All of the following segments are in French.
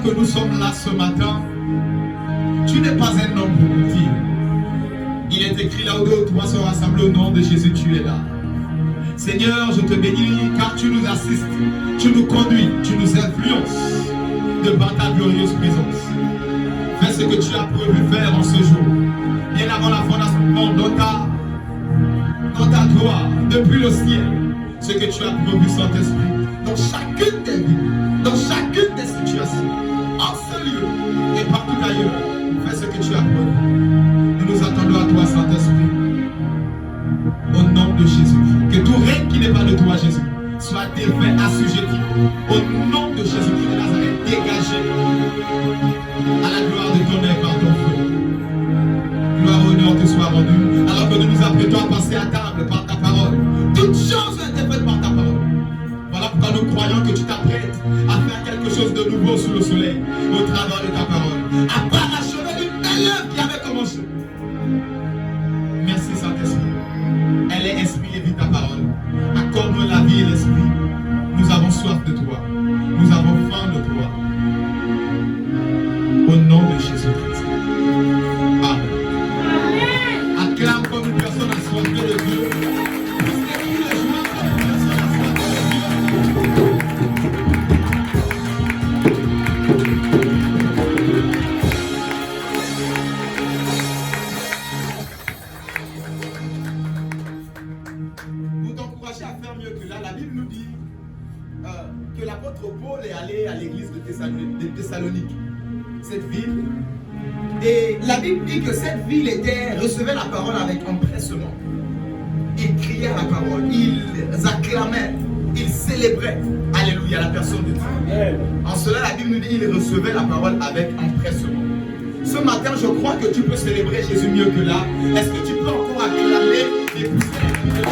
Que nous sommes là ce matin, tu n'es pas un homme pour mentir. Il est écrit là où deux ou trois sont rassemblés au nom de Jésus, tu es là. Seigneur, je te bénis car tu nous assistes, tu nous conduis, tu nous influences de par ta glorieuse présence. Fais ce que tu as prévu faire en ce jour, bien avant la fondation du monde, dans ta gloire, depuis le ciel, ce que tu as prévu, Saint-Esprit, dans chacune des vies, dans chacune des situations. En ce lieu et partout ailleurs, fais ce que tu as prévu. Nous nous attendons à toi, Saint-Esprit. Au nom de Jésus. Que tout règne qui n'est pas de toi, Jésus, soit défait, assujetti. Au nom de Jésus-Christ de Nazareth, dégagé à la gloire de ton œuvre par ton feu. Gloire et honneur te soit rendu. Alors que nous nous apprêtons à passer à table par ta parole. Toutes choses ont été faites par ta parole. Voilà pourquoi nous croyons que tu t'apprêtes à faire quelque chose de nouveau sous le soleil, au travers de ta parole, à parachever une belle œuvre qui avait commencé. Merci Saint-Esprit. Elle est esprit et vie ta parole. Accorde-nous la vie et l'esprit. Nous avons soif de toi. Nous avons faim de toi. Au nom de Jésus-Christ. Amen. Acclame comme une personne assoiffée de Dieu. Que l'apôtre Paul est allé à l'église de Thessalonique, cette ville, et la Bible dit que cette ville recevait la parole avec empressement. Ils criaient la parole, ils acclamaient, ils célébraient, alléluia, la personne de Dieu. En cela, la Bible nous dit qu'ils recevaient la parole avec empressement. Ce matin, je crois que tu peux célébrer Jésus mieux que là. Est-ce que tu peux encore acclamer et pousser la vie de Dieu?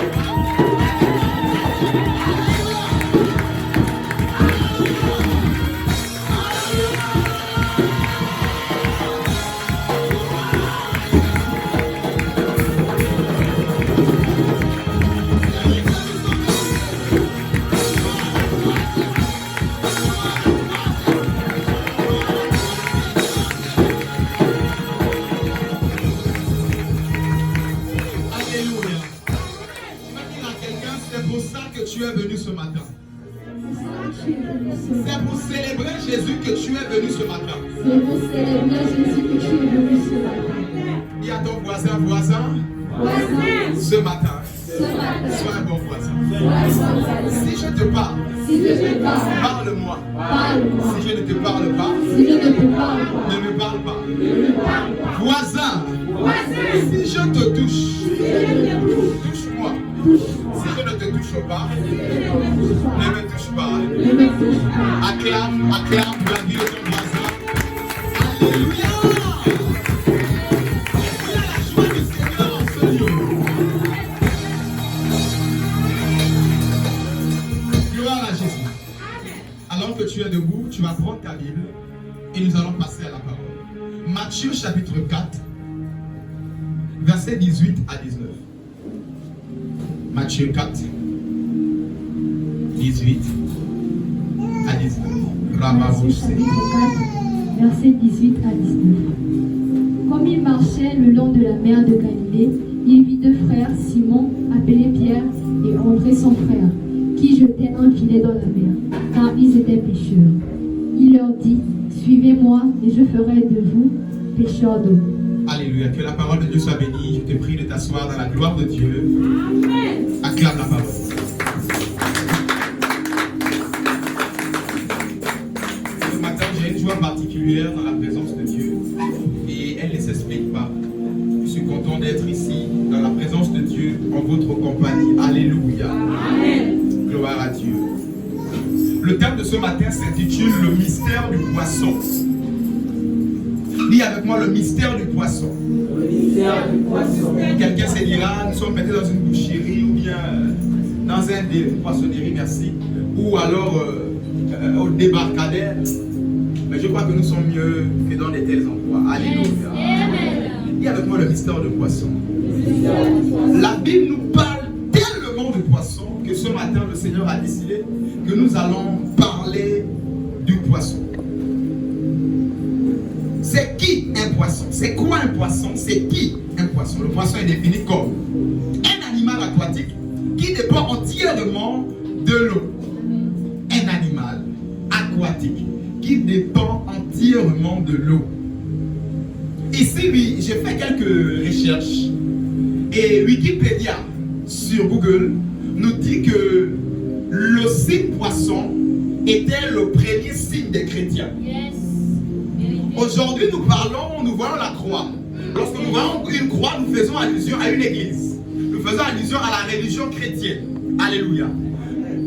Tu es venu ce matin. C'est pour célébrer Jésus que tu es venu ce matin. C'est pour célébrer Jésus que tu es venu ce matin. Dis à ton voisin, ce matin, sois un bon voisin. Si je te parle, parle-moi. Si je ne te parle pas, ne me parle pas. Voisin, si je te touche, touche-moi. Si je ne te touche pas, ne me touche pas. Acclame pour la vie de ton voisin. Alléluia. Est-ce qu'il y a la joie du Seigneur en ce lieu? Gloire à Jésus. Alors que tu es debout, tu vas prendre ta Bible et nous allons passer à la parole. Matthieu chapitre 4, versets 18 à 19. Matthieu 4, 18 à 19. Matthieu chapitre 4, versets 18 à 19. Comme il marchait le long de la mer de Galilée, il vit deux frères, Simon, appelé Pierre, et André son frère, qui jetaient un filet dans la mer, car ils étaient pêcheurs. Il leur dit, suivez-moi, et je ferai de vous pêcheurs d'eau. Alléluia, que la parole de Dieu soit bénie. Je te prie de t'asseoir dans la gloire de Dieu. Amen. Acclame la parole. Ce matin, j'ai une joie particulière dans la présence de Dieu et elle ne s'explique pas. Je suis content d'être ici dans la présence de Dieu en votre compagnie. Alléluia. Amen. Gloire à Dieu. Le thème de ce matin s'intitule le mystère du poisson. Dis avec moi le mystère du poisson. Le mystère du poisson. Quelqu'un se dira, nous sommes peut-être dans une boucherie ou bien dans une poissonnerie, merci, ou alors au débarcadère. Mais je crois que nous sommes mieux que dans de tels endroits. Alléluia. Dis avec moi le mystère du poisson. La Bible nous parle tellement de poisson que ce matin le Seigneur a décidé que nous allons parler du poisson. C'est qui un poisson? C'est quoi un poisson? C'est qui un poisson? Le poisson est défini comme un animal aquatique qui dépend entièrement de l'eau. Un animal aquatique qui dépend entièrement de l'eau. Ici, oui, j'ai fait quelques recherches et Wikipédia sur Google nous dit que le signe poisson était le premier signe des chrétiens. Yes. Aujourd'hui, nous voyons la croix. Lorsque nous voyons une croix, nous faisons allusion à une église. Nous faisons allusion à la religion chrétienne. Alléluia.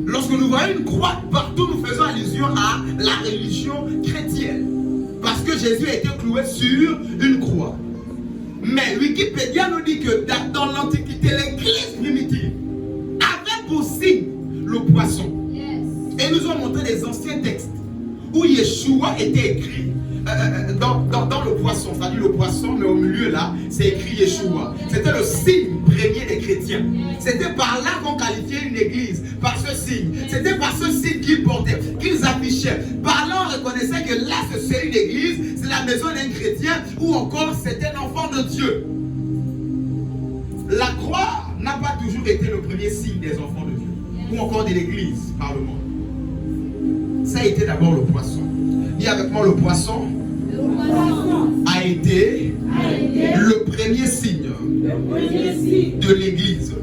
Lorsque nous voyons une croix partout, nous faisons allusion à la religion chrétienne. Parce que Jésus a été cloué sur une croix. Mais Wikipédia nous dit que dans l'Antiquité, l'église primitive avait pour signe le poisson. Et nous ont montré des anciens textes où Yeshua était écrit dans le poisson. C'est-à-dire le poisson, mais au milieu là, c'est écrit Yeshua. C'était le signe chrétiens. C'était par là qu'on qualifiait une église, par ce signe. C'était par ce signe qu'ils portaient, qu'ils affichaient. Par là, on reconnaissait que là, c'est une église, c'est la maison d'un chrétien, ou encore c'est un enfant de Dieu. La croix n'a pas toujours été le premier signe des enfants de Dieu, ou encore de l'église par le monde. Ça a été d'abord le poisson. Dis avec moi, le poisson a été le premier signe de l'église.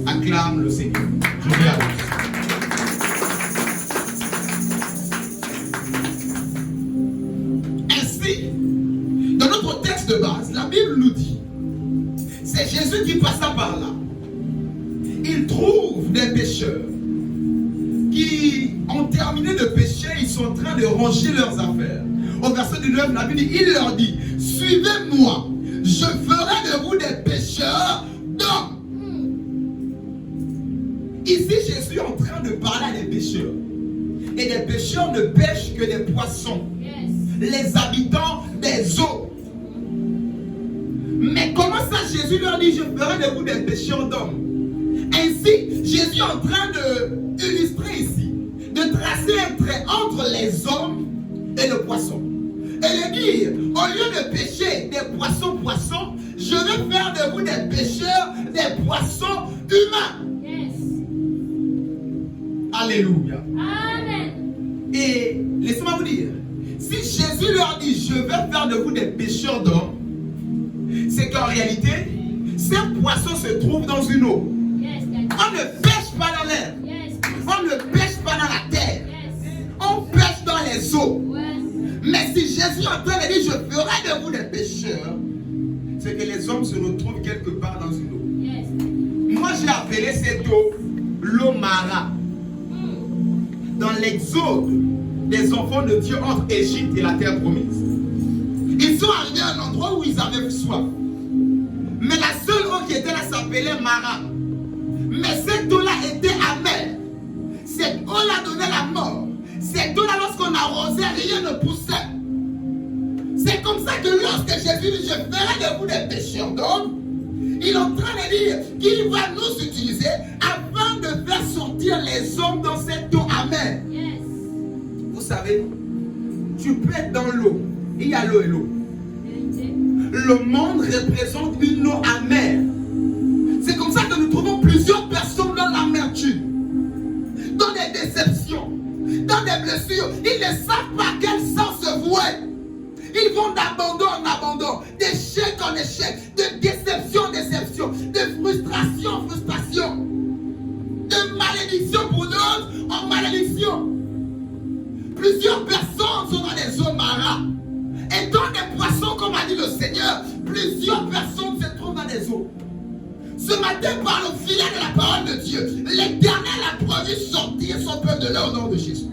Acclame le Seigneur. Je vais à vous. Ainsi, dans notre texte de base, la Bible nous dit, c'est Jésus qui passa par là. Il trouve des pécheurs qui ont terminé de pécher, ils sont en train de ranger leurs affaires. Au verset du 9, la Bible dit, il leur dit, suivez-moi, je ferai de vous des pécheurs d'hommes. Ici, Jésus est en train de parler à des pêcheurs. Et des pêcheurs ne pêchent que des poissons. Les habitants des eaux. Mais comment ça, Jésus leur dit, je ferai de vous des pêcheurs d'hommes. Ainsi, Jésus est en train d'illustrer ici, de tracer un trait entre les hommes et le poisson. Et de dire, au lieu de pêcher des poissons, je vais faire de vous des pêcheurs, des poissons humains. Alléluia. Amen. Et laissez-moi vous dire, si Jésus leur dit, je vais faire de vous des pêcheurs d'hommes, c'est qu'en réalité, ces poissons se trouvent dans une eau. On ne pêche pas dans l'air. On ne pêche pas dans la terre. On pêche dans les eaux. Mais si Jésus est en train de dire, je ferai de vous des pêcheurs, c'est que les hommes se retrouvent quelque part dans une eau. Moi, j'ai appelé cette eau l'eau Mara. Dans l'exode des enfants de Dieu entre Égypte et la terre promise. Ils sont arrivés à un endroit où ils avaient soif. Mais la seule eau qui était là s'appelait Mara. Mais cette eau-là était amère. Cette eau-là donnait la mort. Cette eau-là, lorsqu'on arrosait, rien ne poussait. C'est comme ça que lorsque Jésus dit, je ferai de vous des pêcheurs d'hommes, il est en train de dire qu'il va nous utiliser afin de faire sortir les hommes dans cette eau amère. Vous savez, tu peux être dans l'eau. Il y a l'eau et l'eau. Le monde représente une eau amère. C'est comme ça que nous trouvons plusieurs personnes dans l'amertume, dans des déceptions, dans des blessures. Ils ne savent pas quel sens se vouer. Ils vont d'abandon en abandon, d'échec en échec, de déception en déception, de frustration en frustration, de malédiction pour d'autres en malédiction. Plusieurs personnes sont dans des eaux maras. Et dans des poissons, comme a dit le Seigneur, plusieurs personnes se trouvent dans des eaux. Ce matin, par le filet de la parole de Dieu, l'Éternel a promis sortir son peuple de là au nom de Jésus.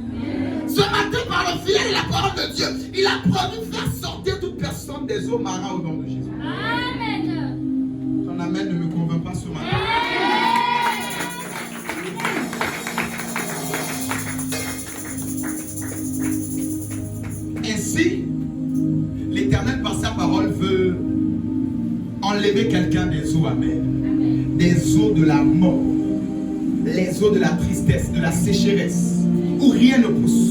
Ce matin, par le filet de la parole de Dieu, il a promis faire sortir toute personne des eaux maras au nom de Jésus. Amen. Ton amen ne me convainc pas ce matin. Ainsi, l'Éternel par sa parole veut enlever quelqu'un des eaux amères, des eaux de la mort, les eaux de la tristesse, de la sécheresse, où rien ne pousse.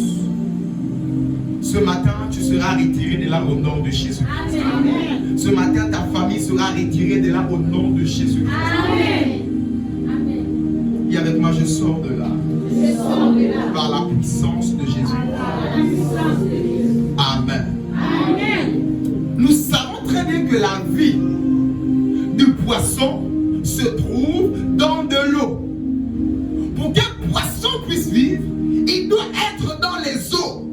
Ce matin, tu seras retiré de là au nom de Jésus. Amen. Ce matin, ta famille sera retirée de là au nom de Jésus. Amen. Amen. Et avec moi, je sors de là. Je sors de là. Par la puissance de Jésus. Amen. Amen. Nous savons très bien que la vie du poisson se trouve dans de l'eau. Pour qu'un poisson puisse vivre, il doit être dans les eaux.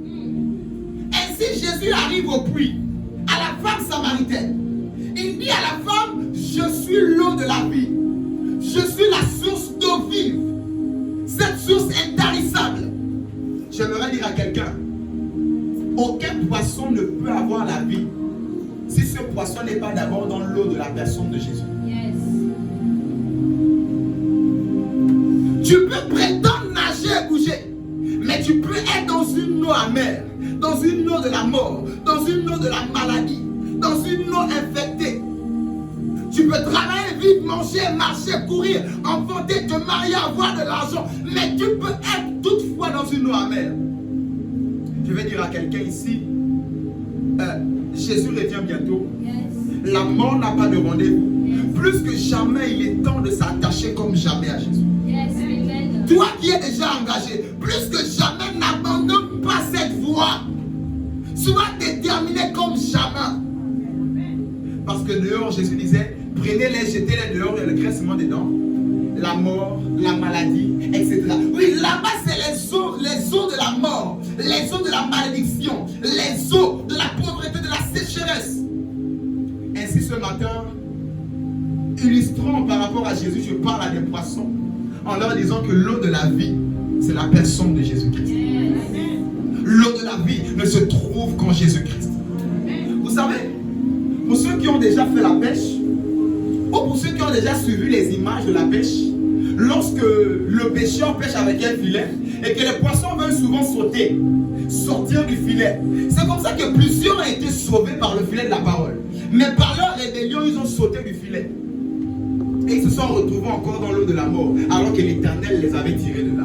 Ainsi, Jésus arrive au puits, à la femme samaritaine. Il dit à la femme, je suis l'eau de la vie. Je suis la source d'eau vive. Cette source intarissable. J'aimerais dire à quelqu'un, aucun poisson ne peut avoir la vie si ce poisson n'est pas d'abord dans l'eau de la personne de Jésus. Yes. Tu peux prétendre nager et bouger, mais tu peux être dans une eau amère, dans une eau de la mort, dans une eau de la maladie, dans une eau infectée. Tu peux travailler vivre, manger, marcher, courir, enfanter, te marier, avoir de l'argent. Mais tu peux être toutefois dans une eau amère. Je vais dire à quelqu'un ici, Jésus revient bientôt. La mort n'a pas de rendez-vous. Plus que jamais, il est temps de s'attacher comme jamais à Jésus. Toi qui es déjà engagé, plus que jamais, n'abandonne pas cette voie. Sois déterminé comme jamais. Parce que dehors, Jésus disait, prenez-les, jetez-les dehors, il y a le graissement des dents, la mort, la maladie, etc. Oui, là-bas, c'est les eaux de la mort, les eaux de la malédiction, les eaux de la pauvreté, de la sécheresse. Ainsi, ce matin, illustrant par rapport à Jésus, je parle à des poissons en leur disant que l'eau de la vie, c'est la personne de Jésus-Christ. L'eau de la vie ne se trouve qu'en Jésus-Christ. Vous savez, pour ceux qui ont déjà fait la pêche, ou pour ceux qui ont déjà suivi les images de la pêche, lorsque le pêcheur pêche avec un filet et que les poissons veulent souvent sauter, sortir du filet, c'est comme ça que plusieurs ont été sauvés par le filet de la parole. Mais par leur rébellion, ils ont sauté du filet. Et ils se sont retrouvés encore dans l'eau de la mort, alors que l'Éternel les avait tirés de là.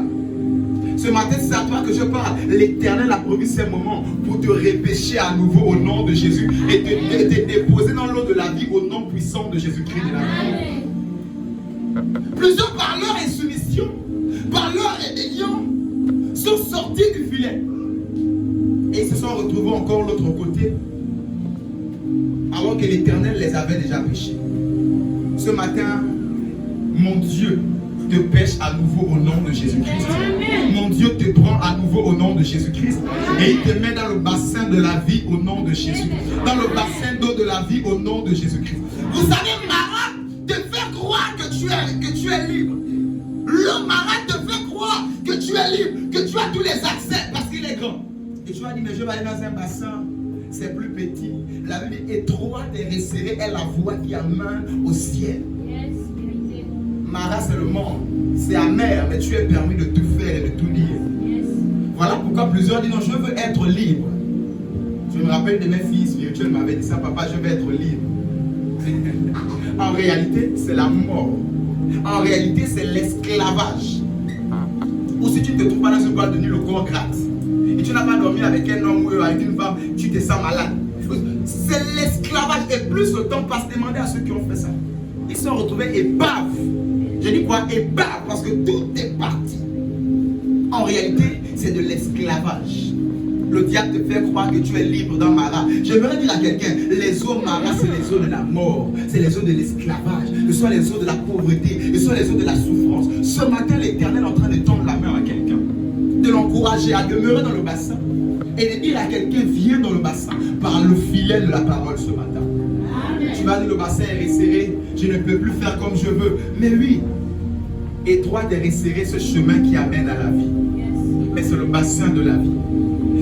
Ce matin, c'est à toi que je parle. L'Éternel a promis ces moments pour te repêcher à nouveau au nom de Jésus et te déposer dans l'eau de la vie au nom puissant de Jésus-Christ de la vie. Plusieurs, par leur insoumission, par leur rébellion, sont sortis du filet. Et ils se sont retrouvés encore de l'autre côté, alors que l'Éternel les avait déjà pêchés. Ce matin, mon Dieu te pêche à nouveau au nom de Jésus-Christ. Mon Dieu te prend à nouveau au nom de Jésus-Christ. Et il te met dans le bassin de la vie au nom de Jésus. Dans le bassin d'eau de la vie au nom de Jésus-Christ. Vous savez, Marat te fait croire que tu es libre. Le Marat te fait croire que tu es libre, que tu as tous les accès parce qu'il est grand. Et tu vas dire, mais je vais aller dans un bassin, c'est plus petit. La Bible dit, étroite et resserrée est la voie qui amène au ciel. Marat, c'est le monde. C'est amer, mais tu es permis de tout faire et de tout dire. Voilà pourquoi plusieurs disent, non, je veux être libre. Je me rappelle de mes filles spirituelles m'avaient dit ça, papa, je veux être libre. En réalité, c'est la mort. En réalité, c'est l'esclavage. Ou si tu ne te trouves pas dans une boîte de nuit, le corps gratte. Et tu n'as pas dormi avec un homme ou avec une femme, tu te sens malade. C'est l'esclavage. Et plus le temps passe, demandez à ceux qui ont fait ça. Ils se sont retrouvés épaves. Je dis quoi? Épaves, parce que tout est parti. En réalité, c'est de l'esclavage. Le diable te fait croire que tu es libre dans Marat. J'aimerais dire à quelqu'un, les eaux Marat, c'est les eaux de la mort, c'est les eaux de l'esclavage, ce sont les eaux de la pauvreté, ce sont les eaux de la souffrance. Ce matin, l'Éternel est en train de tendre la main à quelqu'un, de l'encourager à demeurer dans le bassin et de dire à quelqu'un, viens dans le bassin par le filet de la parole ce matin. Amen. Tu vas dire, le bassin est resserré, je ne peux plus faire comme je veux. Mais oui, étroit et resserré ce chemin qui amène à la vie. Mais c'est le bassin de la vie.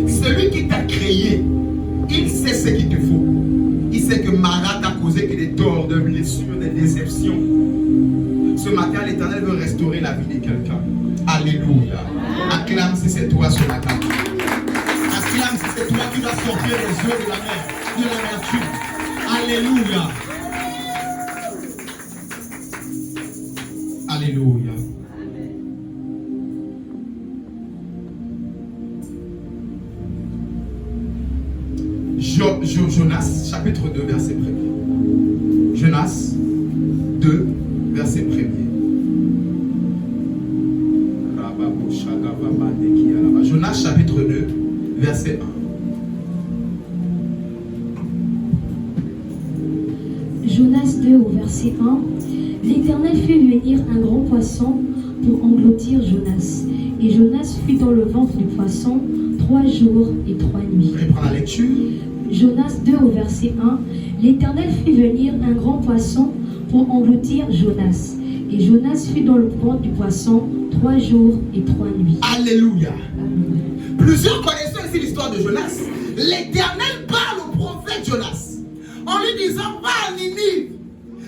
Celui qui t'a créé, il sait ce qu'il te faut. Il sait que Marat t'a causé que des torts, des blessures, des déceptions. Ce matin, l'Éternel veut restaurer la vie de quelqu'un. Alléluia. Acclame si c'est toi ce matin. Acclame si c'est toi qui vas sortir les eaux de la mer, de l'amertume. Alléluia. Alléluia. Jonas, chapitre 2, verset 1er. Jonas 2, verset 1er. Jonas, chapitre 2, verset 1. Jonas 2 au verset 1. L'Éternel fit venir un grand poisson pour engloutir Jonas. Et Jonas fut dans le ventre du poisson 3 jours et 3 nuits. Je reprends la lecture. Jonas 2 au verset 1. L'Éternel fit venir un grand poisson pour engloutir Jonas. Et Jonas fut dans le ventre du poisson 3 jours et 3 nuits. Alléluia. Amen. Plusieurs connaissent ici l'histoire de Jonas. L'Éternel parle au prophète Jonas en lui disant, va à Ninive,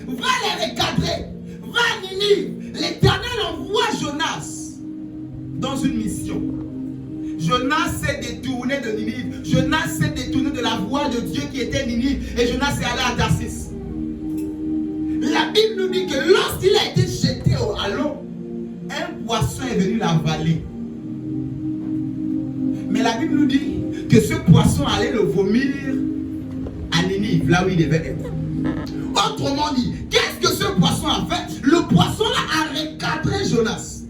va les recadrer, va à Ninive. L'Éternel envoie Jonas dans une mission. Jonas s'est détourné de Ninive. Jonas s'est détourné de la voie de Dieu qui était Ninive. Et Jonas est allé à Tarsis. La Bible nous dit que lorsqu'il a été jeté à l'eau, un poisson est venu l'avaler. Mais la Bible nous dit que ce poisson allait le vomir à Ninive, là où il devait être. Autrement dit, qu'est-ce que ce poisson a fait? Le poisson là a recadré Jonas.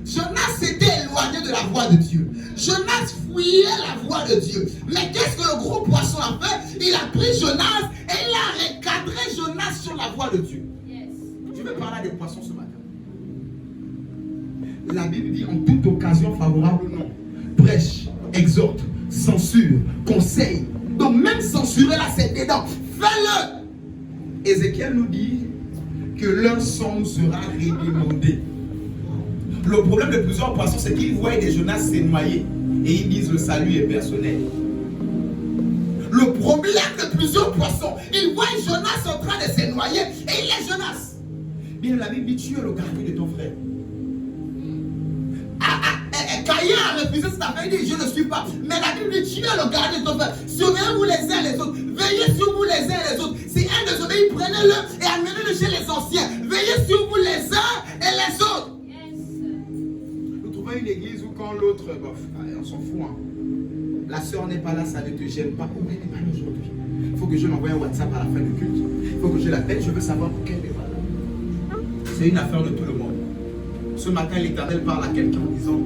Jonas s'était éloigné de la voie de Dieu. Jonas fuyait la voie de Dieu. Mais qu'est-ce que le gros poisson a fait? Il a pris Jonas et il a recadré Jonas sur la voie de Dieu. Je vais parler des poissons ce matin. La Bible dit en toute occasion favorable ou non, prêche, exhorte, censure, conseille. Donc même censurer là c'est dedans. Fais-le. Ézéchiel nous dit que leur sang sera redemandé. Le problème de plusieurs poissons, c'est qu'ils voient des Jonas se noyer et ils disent le salut est personnel. Le problème de plusieurs poissons, ils voient Jonas en train de se noyer et il est Jonas. Bien, la Bible dit tu es le gardien de ton frère. Caïn a refusé cette affaire, il dit je ne suis pas. Mais la Bible dit tu es le gardien de ton frère. Surveillez-vous les uns les autres. Veillez sur vous les uns les autres. Si un désobéit, prenez-le et amenez-le chez les anciens. Veillez sur vous les uns et les autres. Nous trouvons une église où quand l'autre, on s'en fout. Hein. La soeur n'est pas là, ça ne te gêne pas. Oh, elle n'est pas là aujourd'hui. Il faut que je m'envoie un WhatsApp à la fin du culte. Il faut que je l'appelle, je veux savoir pourquoi elle n'est pas là. C'est une affaire de tout le monde. Ce matin, l'Éternel parle à quelqu'un en disant,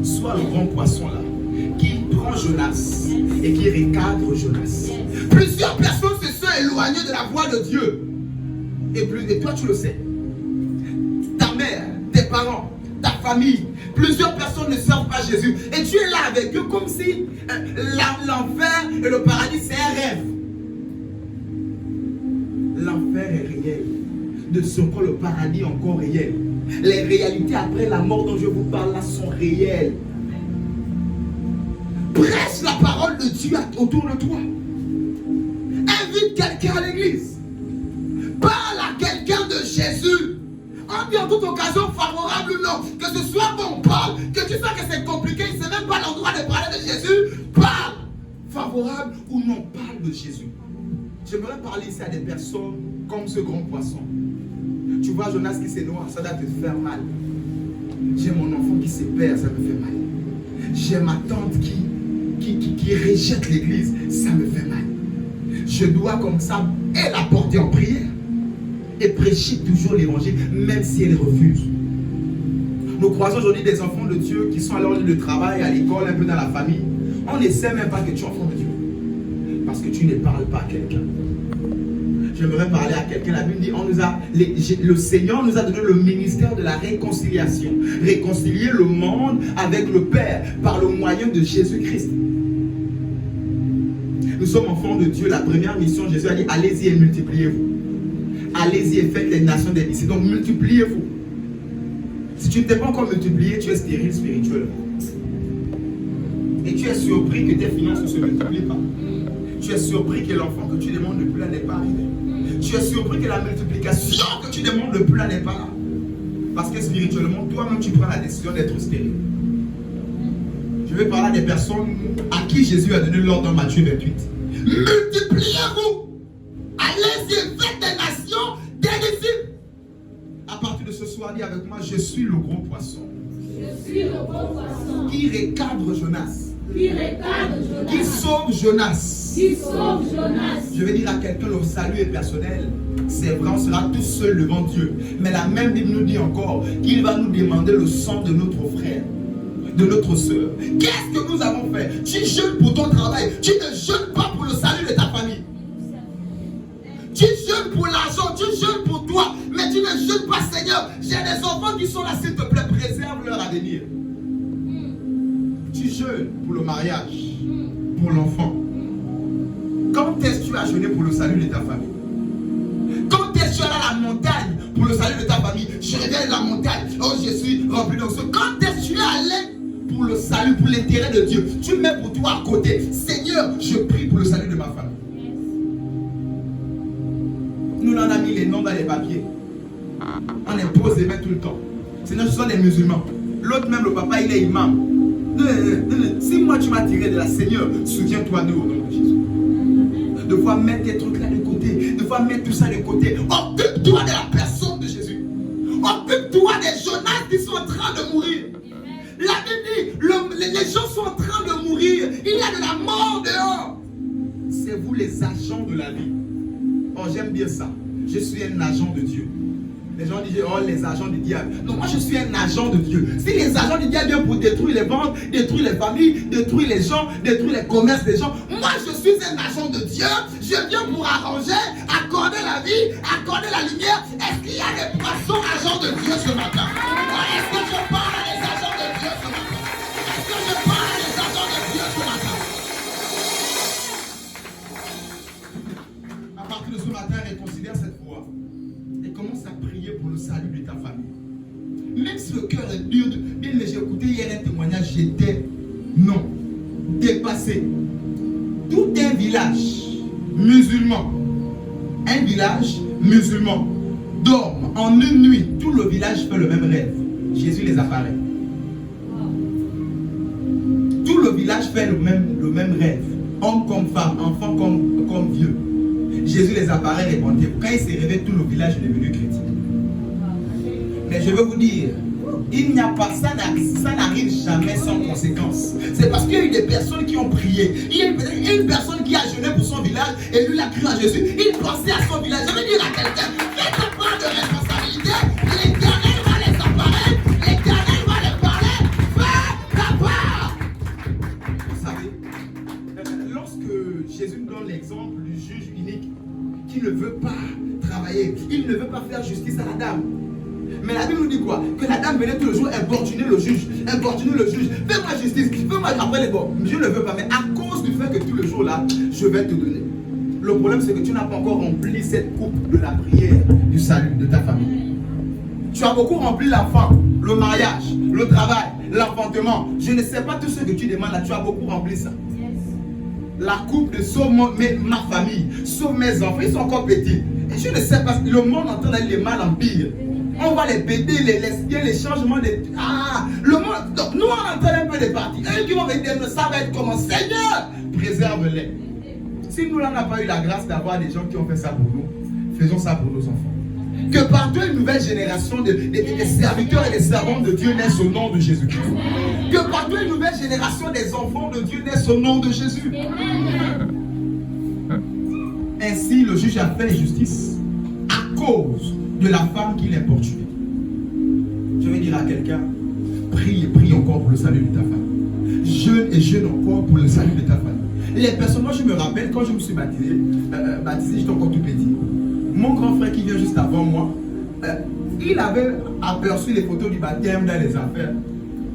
sois le grand poisson là, qui prend Jonas et qui recadre Jonas. Plusieurs personnes se sont éloignées de la voie de Dieu. Et toi, tu le sais. Ta mère, tes parents, ta famille, plusieurs personnes ne servent pas Jésus. Et tu es là avec eux comme si l'enfer et le paradis, c'est un rêve. L'enfer est réel. De ce que le paradis est encore réel. Les réalités après la mort dont je vous parle là sont réelles. Prêche la parole de Dieu autour de toi. Invite quelqu'un à l'église. Parle à quelqu'un de Jésus. En dit en toute occasion favorable ou non. Que ce soit bon, parle. Que tu sens que c'est compliqué, il ne sait même pas l'endroit de parler de Jésus. Parle. Favorable ou non, parle de Jésus. J'aimerais parler ici à des personnes comme ce grand poisson. Tu vois Jonas qui se noie, ça doit te faire mal. J'ai mon enfant qui se perd, ça me fait mal. J'ai ma tante qui rejette l'église, ça me fait mal. Je dois comme ça, elle la porter en prière et prêcher toujours l'évangile, même si elle refuse. Nous croisons aujourd'hui des enfants de Dieu qui sont à leur lieu de travail, à l'école, un peu dans la famille. On ne sait même pas que tu es enfant de Dieu. Parce que tu ne parles pas à quelqu'un. J'aimerais parler à quelqu'un. La Bible dit, le Seigneur nous a donné le ministère de la réconciliation. Réconcilier le monde avec le Père par le moyen de Jésus-Christ. Nous sommes enfants de Dieu. La première mission, Jésus a dit, allez-y et multipliez-vous. Allez-y et faites les nations des disciples. Donc multipliez-vous. Si tu ne t'es pas encore multiplié, tu es stérile spirituellement. Et tu es surpris que tes finances ne se multiplient pas. Tu es surpris que l'enfant que tu demandes depuis là n'est pas arrivé. Tu es surpris que la multiplication que tu demandes depuis là n'est pas là. Parce que spirituellement, toi-même, tu prends la décision d'être stérile. Je vais parler à des personnes à qui Jésus a donné l'ordre dans Matthieu 28. Multipliez-vous. Allez-y et faites des nations des disciples. À partir de ce soir, dis avec moi, je suis le gros poisson. Je suis le gros poisson. Qui recadre Jonas. Qui sauve Jonas. Je vais dire à quelqu'un, le salut est personnel. C'est vrai, on sera tous seuls devant Dieu. Mais la même Bible nous dit encore qu'il va nous demander le sang de notre frère, de notre soeur. Qu'est-ce que nous avons fait? Tu jeûnes pour ton travail. Tu ne jeûnes pas pour le salut de ta famille. Tu jeûnes pour l'argent, tu jeûnes pour toi. Mais tu ne jeûnes pas, Seigneur. J'ai des enfants qui sont là, s'il te plaît, préserve leur avenir. Tu jeûnes pour le mariage, pour l'enfant. Quand est-ce que tu as jeûné pour le salut de ta famille? Quand est-ce que tu es allé à la montagne pour le salut de ta famille? Je reviens de la montagne, oh je suis rempli d'onction. Quand est-ce que tu es allé pour le salut, pour l'intérêt de Dieu? Tu mets pour toi à côté. Seigneur, je prie pour le salut de ma famille. Nous en avons mis les noms dans les papiers. On impose les mains tout le temps. Seigneur, ce sont des musulmans. L'autre même, le papa, il est imam. Si moi tu m'as tiré de la Seigneur, souviens-toi-nous au nom de Jésus. De fois mettre tes trucs là de côté, de fois mettre tout ça de côté. Occupe-toi de la personne de Jésus. Occupe-toi des Jonas qui sont en train de mourir. La Bible dit, les gens sont en train de mourir. Il y a de la mort dehors. C'est vous les agents de la vie. Oh, j'aime bien ça. Je suis un agent de Dieu. Les gens disent, oh, les agents du diable. Non, moi je suis un agent de Dieu. Si les agents du diable viennent pour détruire les banques, détruire les familles, détruire les gens, détruire les commerces des gens, moi je suis un agent de Dieu. Je viens pour arranger, accorder la vie, accorder la lumière. Est-ce qu'il y a des poissons agents de Dieu ce matin? Est-ce que je parle à des agents de Dieu ce matin? Est-ce que je parle à des agents de Dieu ce matin? À partir de ce matin, reconsidère cette voie. Et commence à prier pour le salut de ta famille. Même si le cœur est dur, bien j'ai écouté hier un témoignage, j'étais non, dépassé. Tout un village musulman, dorme en une nuit. Tout le village fait le même rêve. Jésus les apparaît. Tout le village fait le même rêve. Homme comme femme, enfant comme vieux. Jésus les apparaît répondait. Quand il s'est réveillé, tout le village est devenu chrétien. Mais je veux vous dire, il n'y a pas ça n'arrive jamais sans conséquence. C'est parce qu'il y a eu des personnes qui ont prié. Il y a une personne qui a jeûné pour son village et lui il a cru à Jésus. Il pensait à son village. Je veux dire à quelqu'un, faites part de responsabilité. L'Éternel va les apparaître. L'Éternel va les parler. Fais ta part. Vous savez, lorsque Jésus nous donne l'exemple du juge unique qui ne veut pas travailler, il ne veut pas faire justice à la dame. Mais la Bible nous dit quoi? Que la dame venait tous les jours importuner le juge. Fais-moi justice, fais-moi après les bords. Je ne veux pas, mais à cause du fait que tous les jours là, je vais te donner. Le problème c'est que tu n'as pas encore rempli cette coupe de la prière du salut de ta famille. Tu as beaucoup rempli l'enfant, le mariage, le travail, l'enfantement. Je ne sais pas tout ce que tu demandes là, tu as beaucoup rempli ça. La coupe de sauve ma famille, sauve mes enfants, ils sont encore petits. Et je ne sais pas, le monde est en train d'aller mal en pire. On voit les bébés, les lesbiennes, les changements de... le monde... Donc nous on est en train un peu de partir. Eux qui vont venir, ça va être comment? Seigneur, préserve-les. Si nous là, on n'a pas eu la grâce d'avoir des gens qui ont fait ça pour nous, faisons ça pour nos enfants. Que partout une nouvelle génération de serviteurs et des servantes de Dieu naissent au nom de Jésus-Christ. Que partout une nouvelle génération des enfants de Dieu naissent au nom de Jésus. Ainsi le juge a fait justice à cause de la femme qui l'importunait. Je vais dire à quelqu'un, prie et prie encore pour le salut de ta femme. Jeûne et jeûne encore pour le salut de ta famille. Les personnes, moi je me rappelle quand je me suis baptisé, j'étais encore tout petit. Mon grand frère qui vient juste avant moi, il avait aperçu les photos du baptême dans les affaires.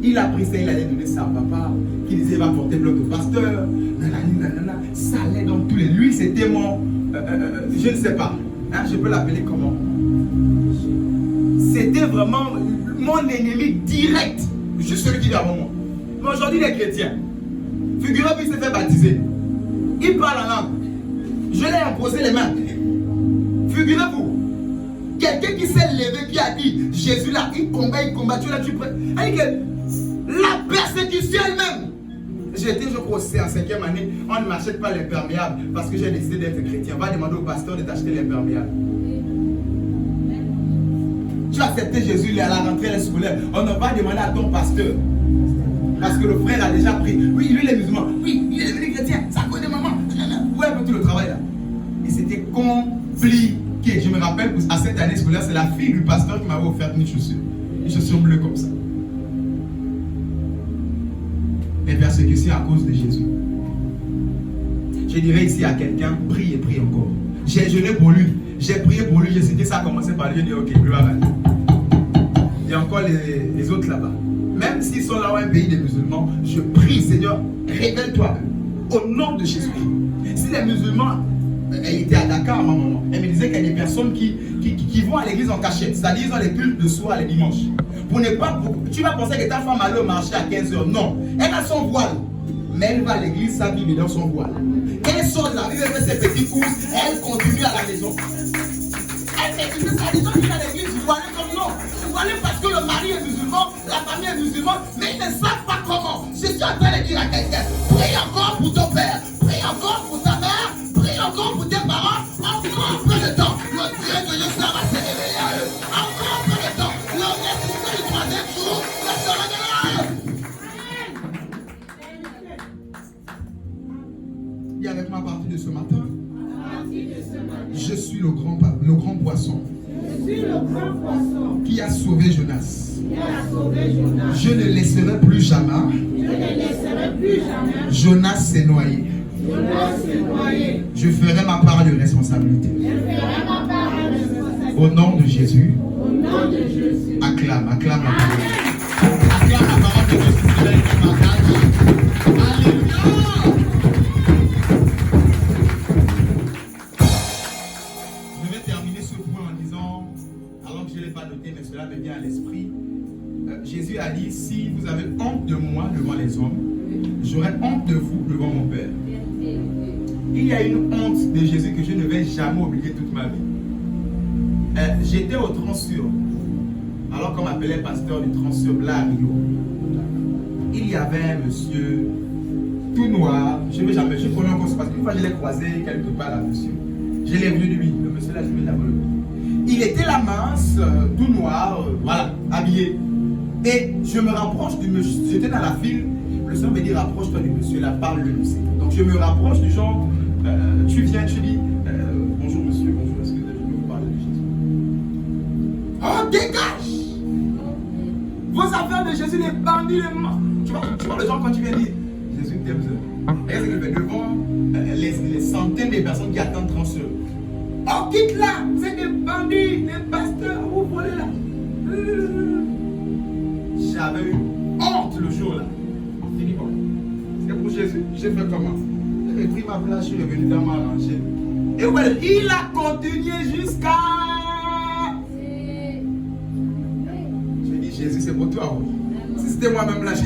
Il a pris ça, il allait donner ça à papa, qui disait va porter bloc de pasteur, nanana, ça allait dans tous les... Lui c'était mon... je ne sais pas, hein, je peux l'appeler comment? C'était vraiment mon ennemi direct, juste celui qui vient avant moi. Mais aujourd'hui les chrétiens, figurez-vous qu'il s'est fait baptiser. Il parle en langue. Je l'ai imposé les mains. Figurez-vous, quelqu'un qui s'est levé, qui a dit Jésus là, il combat, tu là, tu prends. La persécution elle-même. J'étais, je crois, en 5e année, on ne m'achète pas l'imperméable parce que j'ai décidé d'être chrétien. Va demander au pasteur de t'acheter l'imperméable. Tu as accepté Jésus à la rentrée scolaire. On ne va pas demander à ton pasteur. Parce que le frère a déjà pris. Oui, lui il est musulman. Oui, il est devenu chrétien. Ça connaît maman. Où est tout le travail là? Et c'était compliqué. Je me rappelle à cette année scolaire, c'est la fille du pasteur qui m'avait offert une chaussure bleue comme ça. Les persécutions à cause de Jésus. Je dirais ici à quelqu'un, prie et prie encore. J'ai jeûné pour lui. J'ai prié pour lui, j'ai cité ça a commencé par lui, j'ai dit ok, gloire à Dieu. Il y a encore les autres là-bas. Même s'ils sont là où un pays des musulmans, je prie Seigneur, révèle-toi au nom de Jésus-Christ. Si les musulmans, elle était à Dakar, ma maman, elle me disait qu'il y a des personnes qui vont à l'église en cachette, c'est-à-dire ils ont les cultes de soir les dimanches. Pour ne pas, tu vas penser que ta femme allait au marché à 15h, non. Elle a son voile, mais elle va à l'église, sa Bible est dans son voile. Elle sort de la Bible, elle fait ses petits courses, elle continue à la maison. Elle fait ça, les gens qui vont à l'église, voilés comme non. Voilés parce que le mari est musulman, la famille est musulmane, mais ils ne savent pas comment. Je suis en train de dire à quelqu'un, prie encore pour ton père, prie encore pour ta mère, prie encore pour tes parents, encore un peu de temps. Le Dieu de l'Islam va se réveiller à eux. Encore un peu de temps. sauvé Jonas. Il a sauvé Jonas. Je ne laisserai plus jamais. Je ne laisserai plus jamais. Jonas s'est noyé. Jonas s'est noyé. Je ferai ma part de responsabilité. Je ferai ma part de responsabilité. Au nom de Jésus, Au nom de Jésus. acclame la parole. Acclame la parole de Jésus. Alléluia. Je vais terminer ce point en disant, alors que je ne l'ai pas noté, mais cela me vient à l'esprit. Jésus a dit, si vous avez honte de moi devant les hommes, j'aurai honte de vous devant mon Père. Il y a une honte de Jésus que je ne vais jamais oublier toute ma vie. J'étais au Transsur, alors qu'on m'appelait pasteur du Transsur là à Rio. Il y avait un monsieur tout noir, je ne vais jamais, je connais encore ce parce qu'une fois je l'ai croisé quelque part là, monsieur. Je l'ai vu de lui, le monsieur là, je vais l'avoir. Il était là mince, tout noir, voilà, habillé. Et je me rapproche du monsieur, j'étais dans la file, le Seigneur me dit rapproche-toi du monsieur là, parle-le monsieur. Donc je me rapproche du genre, tu viens, tu dis, bonjour monsieur, bonjour, est-ce que je peux vous parler de Jésus? Oh, dégage! Vos affaires de Jésus, les bandits, les morts. Tu vois les gens quand tu viens dire, Jésus t'aime ça. Et c'est qu'il fait devant les centaines de personnes qui attendent Transsur. Oh, quitte là, c'est des bandits, des pasteurs, vous volez là. J'avais eu honte le jour là. J'ai dit bon, c'est pour Jésus, j'ai fait comment? J'ai pris ma place, je suis revenu dans ma rangée. Et ouais, il a continué jusqu'à... J'ai dit Jésus, c'est pour toi. Oui. Si c'était moi-même là, je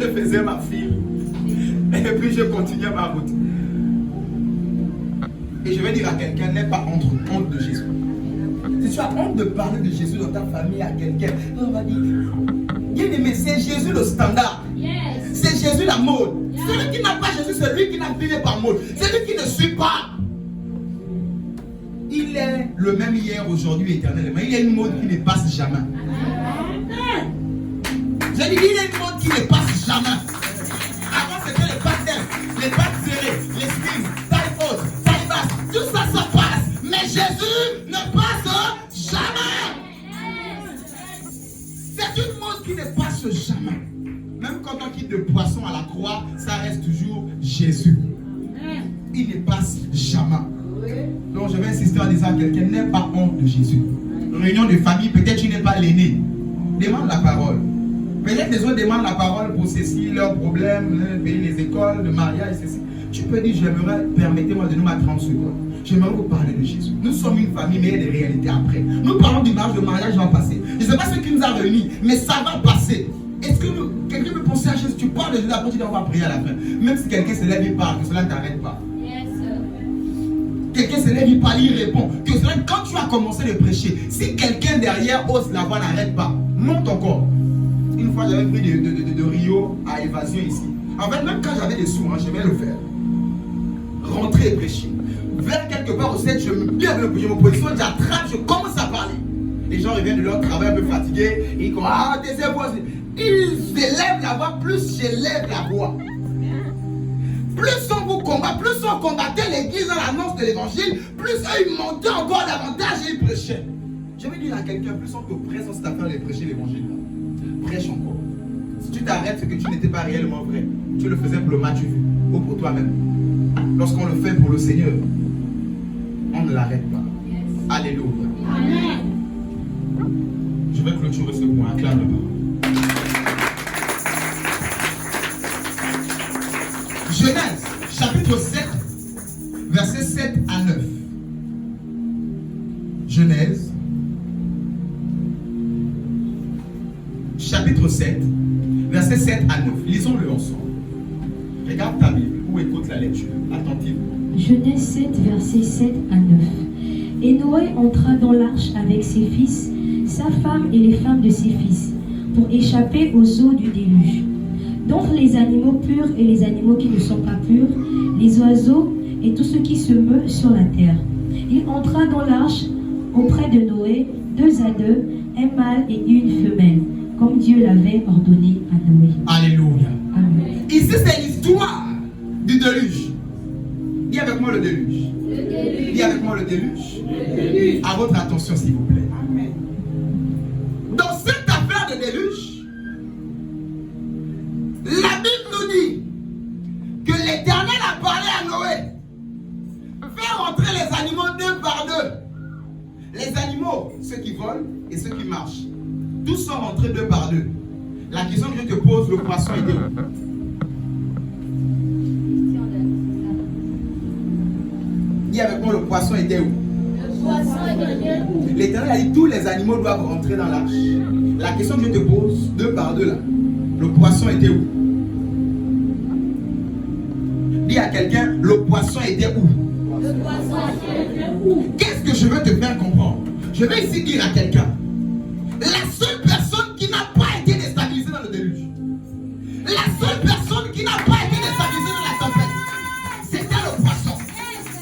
faisais ma file. Et puis je continuais ma route. Et je vais dire à quelqu'un, n'aie pas honte de Jésus. Si tu as honte de parler de Jésus dans ta famille à quelqu'un, on va dire, bien aimé, c'est Jésus le standard. Yes. C'est Jésus la mode. Celui qui n'a pas Jésus, c'est lui qui n'a fini par mode. C'est lui qui ne suit pas. Il est le même hier, aujourd'hui, éternellement. Il y a une mode qui ne passe jamais. J'ai dit, il y a une mode qui ne passe jamais. Avant, c'était les baptêmes, les bacs serrés, les slims, taille haute, taille basse. Tout ça, ça passe. Mais Jésus ne passe jamais. C'est une mode qui ne passe jamais. Même quand on quitte le poisson à la croix, ça reste toujours Jésus. Il ne passe jamais. Donc je vais insister en disant à quelqu'un, n'aie pas honte de Jésus. Réunion de famille, peut-être tu n'es pas l'aîné. Demande la parole. Peut-être les autres demandent la parole pour ceci, leurs problèmes, les écoles, le mariage, ceci. Tu peux dire, j'aimerais, permettez-moi de nous mettre 30 secondes. J'aimerais vous parler de Jésus. Nous sommes une famille, mais il y a des réalités après. Nous parlons du mariage, le mariage va passer. Je ne sais pas ce qui nous a réunis, mais ça va passer. Est-ce que quelqu'un peut penser à Jésus? Tu parles de Jésus, après tu dis on va prier à la fin. Même si quelqu'un se lève, il parle, que cela ne t'arrête pas. Yes. Quelqu'un se lève, il parle, il répond. Que cela, quand tu as commencé de prêcher, si quelqu'un derrière ose la voix, n'arrête pas. Monte encore. Une fois, j'avais pris de Rio à Évasion ici. En fait, même quand j'avais des sous, j'aimais le faire. Rentrer et prêcher. Vers quelque part au 7, je me positionne, j'attrape, je commence à parler. Les gens reviennent de leur travail un peu fatigués. Ils disent, ah, tes voix. Ils élèvent la voix, plus j'élève la voix. Plus on vous combat, plus on combattait l'église dans l'annonce de l'évangile, plus eux ils montaient encore davantage et ils prêchaient. Je vais dire à quelqu'un, plus on te presse dans cette affaire de prêcher l'évangile. Prêche encore. Si tu t'arrêtes, c'est que tu n'étais pas réellement vrai. Tu le faisais pour le match vu ou pour toi-même. Lorsqu'on le fait pour le Seigneur, on ne l'arrête pas. Yes. Alléluia. Amen. Je vais clôturer ce point. Acclame-le. Genèse, chapitre 7, versets 7 à 9. Genèse, chapitre 7, versets 7 à 9. Lisons-le ensemble. Regarde ta Bible ou écoute la lecture attentivement. Genèse 7, versets 7 à 9. Et Noé entra dans l'arche avec ses fils, sa femme et les femmes de ses fils, pour échapper aux eaux du déluge. Donc les animaux purs et les animaux qui ne sont pas purs, les oiseaux et tout ce qui se meut sur la terre. Il entra dans l'arche auprès de Noé, 2 à 2, un mâle et une femelle, comme Dieu l'avait ordonné à Noé. Alléluia. Amen. Ici, c'est l'histoire du déluge. Dis avec moi le déluge. Le déluge. Dis avec moi le déluge. Le déluge. À votre attention, s'il vous plaît. Amen. volent et ceux qui marchent. Tous sont rentrés deux par deux. La question que je te pose, le poisson était où? Dis avec moi, le poisson était où? L'Éternel a dit tous les animaux doivent rentrer dans l'arche. La question que je te pose, deux par deux là, le poisson était où? Dis à quelqu'un, le poisson était où? Qu'est-ce que je veux te faire comprendre? Je vais ici dire à quelqu'un, la seule personne qui n'a pas été déstabilisée dans le déluge, la seule personne qui n'a pas été déstabilisée dans la tempête, c'était le poisson.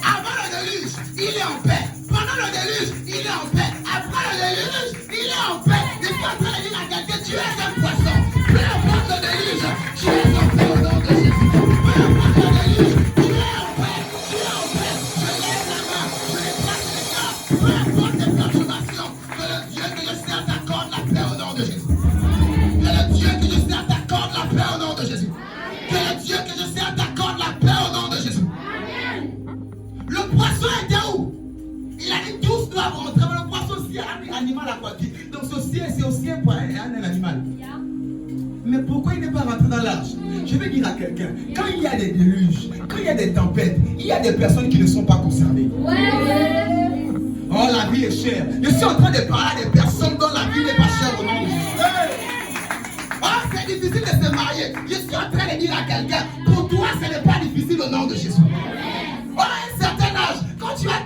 Avant le déluge, il est en paix. Pendant le déluge, il est en paix. Après le déluge, il est en paix. Je suis en train de dire à quelqu'un, tu es un poisson. Peu importe le déluge, tu es en paix au nom de Jésus. Peu importe le déluge, tu es en paix. Tu es en paix. Je lève la main, je les place les gars. Peu importe les perturbations, que le Dieu que je sers t'accorde la paix au nom de Jésus. Que le Dieu que je sers t'accorde la paix au nom de Jésus. Que le Dieu que je sers t'accorde la paix au nom de Jésus. Le poisson était où? Il a dit tous doivent rentrer. Mais le poisson aussi est un animal aquatique. Donc c'est aussi un animal. Mais pourquoi il n'est pas rentré dans l'arche? Je vais dire à quelqu'un, quand il y a des déluges, quand il y a des tempêtes, il y a des personnes qui ne sont pas concernées. Oh, la vie est chère. Je suis en train de parler à des personnes dont la vie n'est pas chère au nom de Jésus. Oh, c'est difficile de se marier. Je suis en train de dire à quelqu'un, pour toi, ce n'est pas difficile au nom de Jésus. Oh, à un certain âge, quand tu as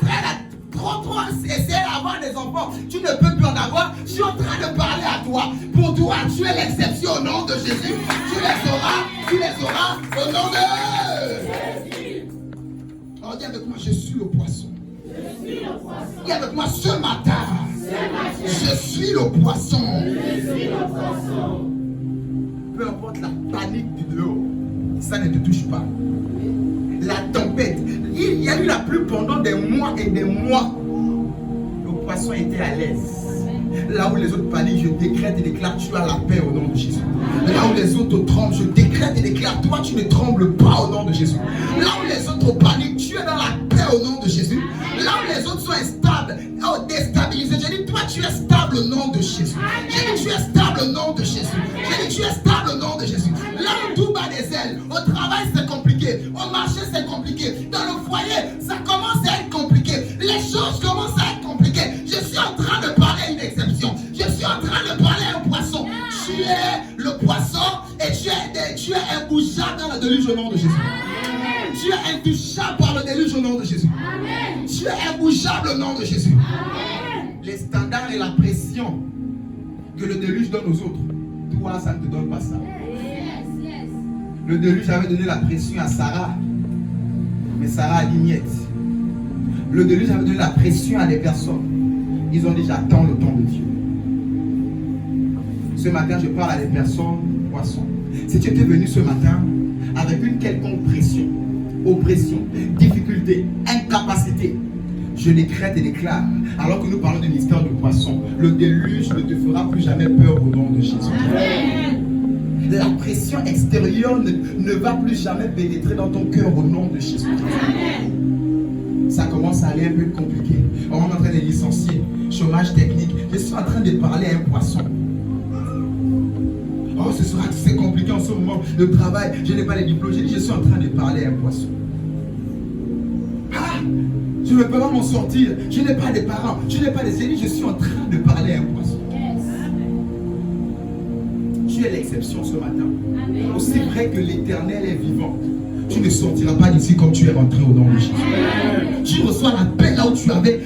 trop essayer d'avoir des enfants, tu ne peux plus en avoir. Je suis en train de parler à toi. Pour toi, tu es l'exception au nom de Jésus. Tu les auras au nom de Jésus. Alors dis avec moi, je suis le poisson. Dis avec moi ce matin. Je suis le poisson. Peu importe la panique du dehors, ça ne te touche pas. La tempête, il y a eu la pluie pendant des mois et des mois. Le poisson était à l'aise. Là où les autres paniquent, je décrète et déclare, tu as la paix au nom de Jésus. Là où les autres tremblent, je décrète et déclare, toi tu ne trembles pas au nom de Jésus. Là où les autres paniquent, tu es dans la paix au nom de Jésus. Là où les autres sont instables, déstabilisés, je dis, toi tu es stable au nom de Jésus. J'ai dit, tu es stable au nom de Jésus. J'ai dit, tu es stable au nom de Jésus. Là où tout bat des ailes, au travail c'est compliqué, au marché c'est compliqué, dans le foyer ça commence à être compliqué, les choses commencent à être compliquées. Je suis en train de parler à une exception. Je suis en train de parler à un poisson. Tu es le poisson et tu es imbougeable dans le déluge au nom de Jésus. Amen. Tu es intouchable par le déluge au nom de Jésus. Amen. Tu es imbougeable au nom de Jésus. Amen. Les standards et la pression que le déluge donne aux autres, toi ça ne te donne pas ça. Le déluge avait donné la pression à Sarah, mais Sarah a dit niet. Le déluge avait donné la pression à des personnes. Ils ont dit j'attends le temps de Dieu. Ce matin, je parle à des personnes poissons. Si tu étais venu ce matin avec une quelconque pression, oppression, difficulté, incapacité, je décrète et déclare, alors que nous parlons du mystère du poisson, le déluge ne te fera plus jamais peur au nom de Jésus. Amen. La pression extérieure ne va plus jamais pénétrer dans ton cœur au nom de Jésus. Amen. Ça commence à aller un peu compliqué. On est en train de licencier, chômage technique. Je suis en train de parler à un poisson. Oh, ce sera c'est compliqué en ce moment. Le travail, je n'ai pas les diplômes. Je suis en train de parler à un poisson. Ah, je ne peux pas m'en sortir. Je n'ai pas de parents. Je n'ai pas de amis. Je suis en train de parler à un poisson. Tu es l'exception ce matin. Amen. Aussi vrai que l'Éternel est vivant, tu ne sortiras pas d'ici comme tu es rentré au nom de Jésus. Amen. Tu reçois la paix là où tu avais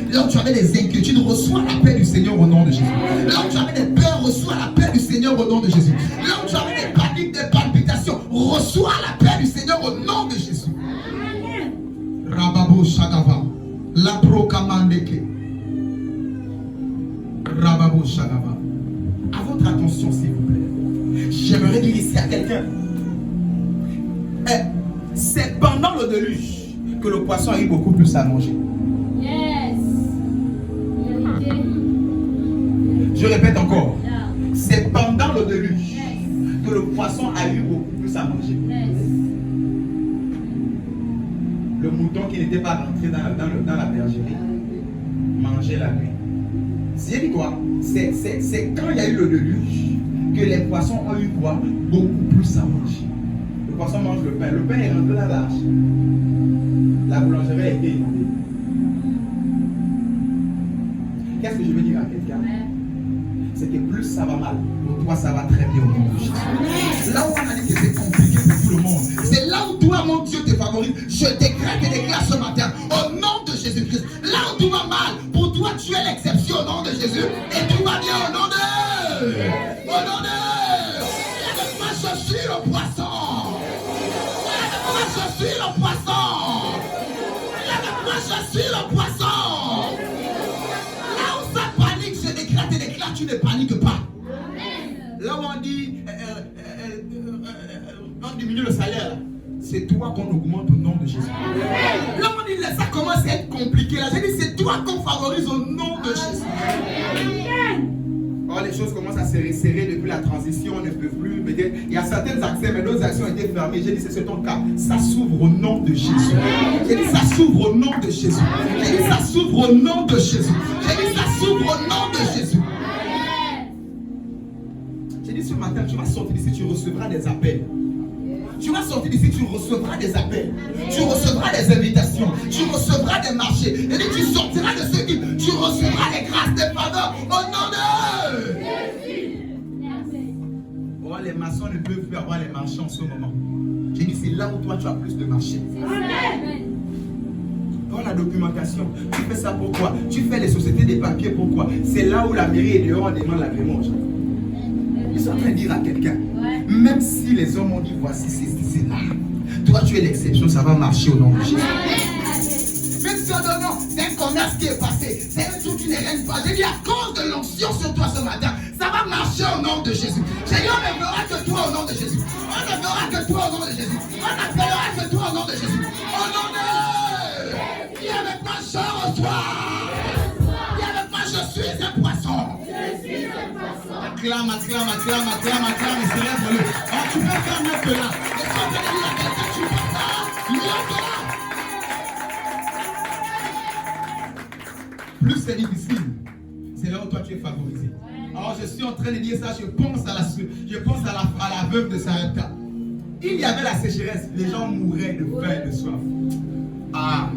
des inquiétudes. Reçois la paix du Seigneur au nom de Jésus. Là où tu avais des peurs, reçois la paix du Seigneur au nom de Jésus. Là où tu avais des paniques, des palpitations, reçois la paix du Seigneur au nom de Jésus. Amen. Rababo Shagava, Lapro Kamandeke, Rababo Shagava. À votre attention, s'il vous plaît. J'aimerais dire ici à quelqu'un, c'est pendant le déluge que le poisson a eu beaucoup plus à manger. Yes. Je répète encore, c'est pendant le déluge que le poisson a eu beaucoup plus à manger. Le mouton qui n'était pas rentré dans la bergerie mangeait la nuit. J'ai dit quoi? C'est quand il y a eu le déluge que les poissons ont eu quoi? Beaucoup plus à manger. Le poisson mange le pain. Le pain est rentré dans l'arche. La boulangerie a été inondée. Qu'est-ce que je veux dire à quelqu'un? C'est que plus ça va mal, pour toi ça va très bien au nom de Jésus. Là où on a dit que c'est compliqué pour tout le monde, c'est là où toi, mon Dieu, te favorise. Je décrète et déclare ce matin au nom de Jésus-Christ. Là où tout va mal, pour toi tu es l'exception au nom de Jésus. Et tout va bien au nom de... Au nom de... Avec moi je suis le poisson. Avec moi je suis le poisson. Avec moi je suis le poisson. Là où ça panique, je décrète et déclare, tu ne paniques pas. Là où on dit on diminue le salaire, c'est toi qu'on augmente au nom de Jésus. Là où on dit ça commence à être compliqué, là j'ai dit c'est toi qu'on favorise au nom de Jésus. Oh, les choses commencent à se resserrer depuis la transition, on ne peut plus. Il y a certains accès, mais d'autres actions ont été fermées. J'ai dit c'est ton cas. Ça s'ouvre au nom de Jésus. J'ai dit ça s'ouvre au nom de Jésus. J'ai dit ça s'ouvre au nom de Jésus. J'ai dit ça s'ouvre au nom de Jésus. J'ai dit ce matin, tu vas sortir d'ici, tu recevras des appels. Tu vas sortir d'ici, tu recevras des appels. Tu recevras des invitations. Tu recevras des marchés. Et dit, tu sortiras de ce guide. Tu recevras des grâces, des faveurs au nom de Jésus. Oh, les maçons ne peuvent plus avoir les marchés en ce moment. J'ai dit, c'est là où toi tu as plus de marchés. Oh, la documentation. Tu fais ça pourquoi? Tu fais les sociétés des papiers pourquoi? C'est là où la mairie est dehors, on demande l'agrément. Je suis en train de dire à quelqu'un, même si les hommes ont dit voici, c'est là. Toi, tu es l'exception, ça va marcher au nom de Jésus. Même si on donne non, c'est un commerce qui est passé, c'est un truc qui ne règne pas. J'ai dit à cause de l'onction sur toi ce matin, ça va marcher au nom de Jésus. J'ai dit on ne verra que toi au nom de Jésus. On ne verra que toi au nom de Jésus. On n'appellera que toi au nom de Jésus. Au nom de... Viens avec moi, je reçois. Viens avec moi, je suis un poisson. Acclame, acclame, acclame, acclame, acclame et célèbre-le. Oh, tu peux faire mieux que là. Et quand tu dis à quelqu'un, tu peux pas. Plus c'est difficile, c'est là où toi tu es favorisé. Alors je suis en train de dire ça, je pense à la veuve de Sarepta. Il y avait la sécheresse, les gens mouraient de faim et de soif. Ah,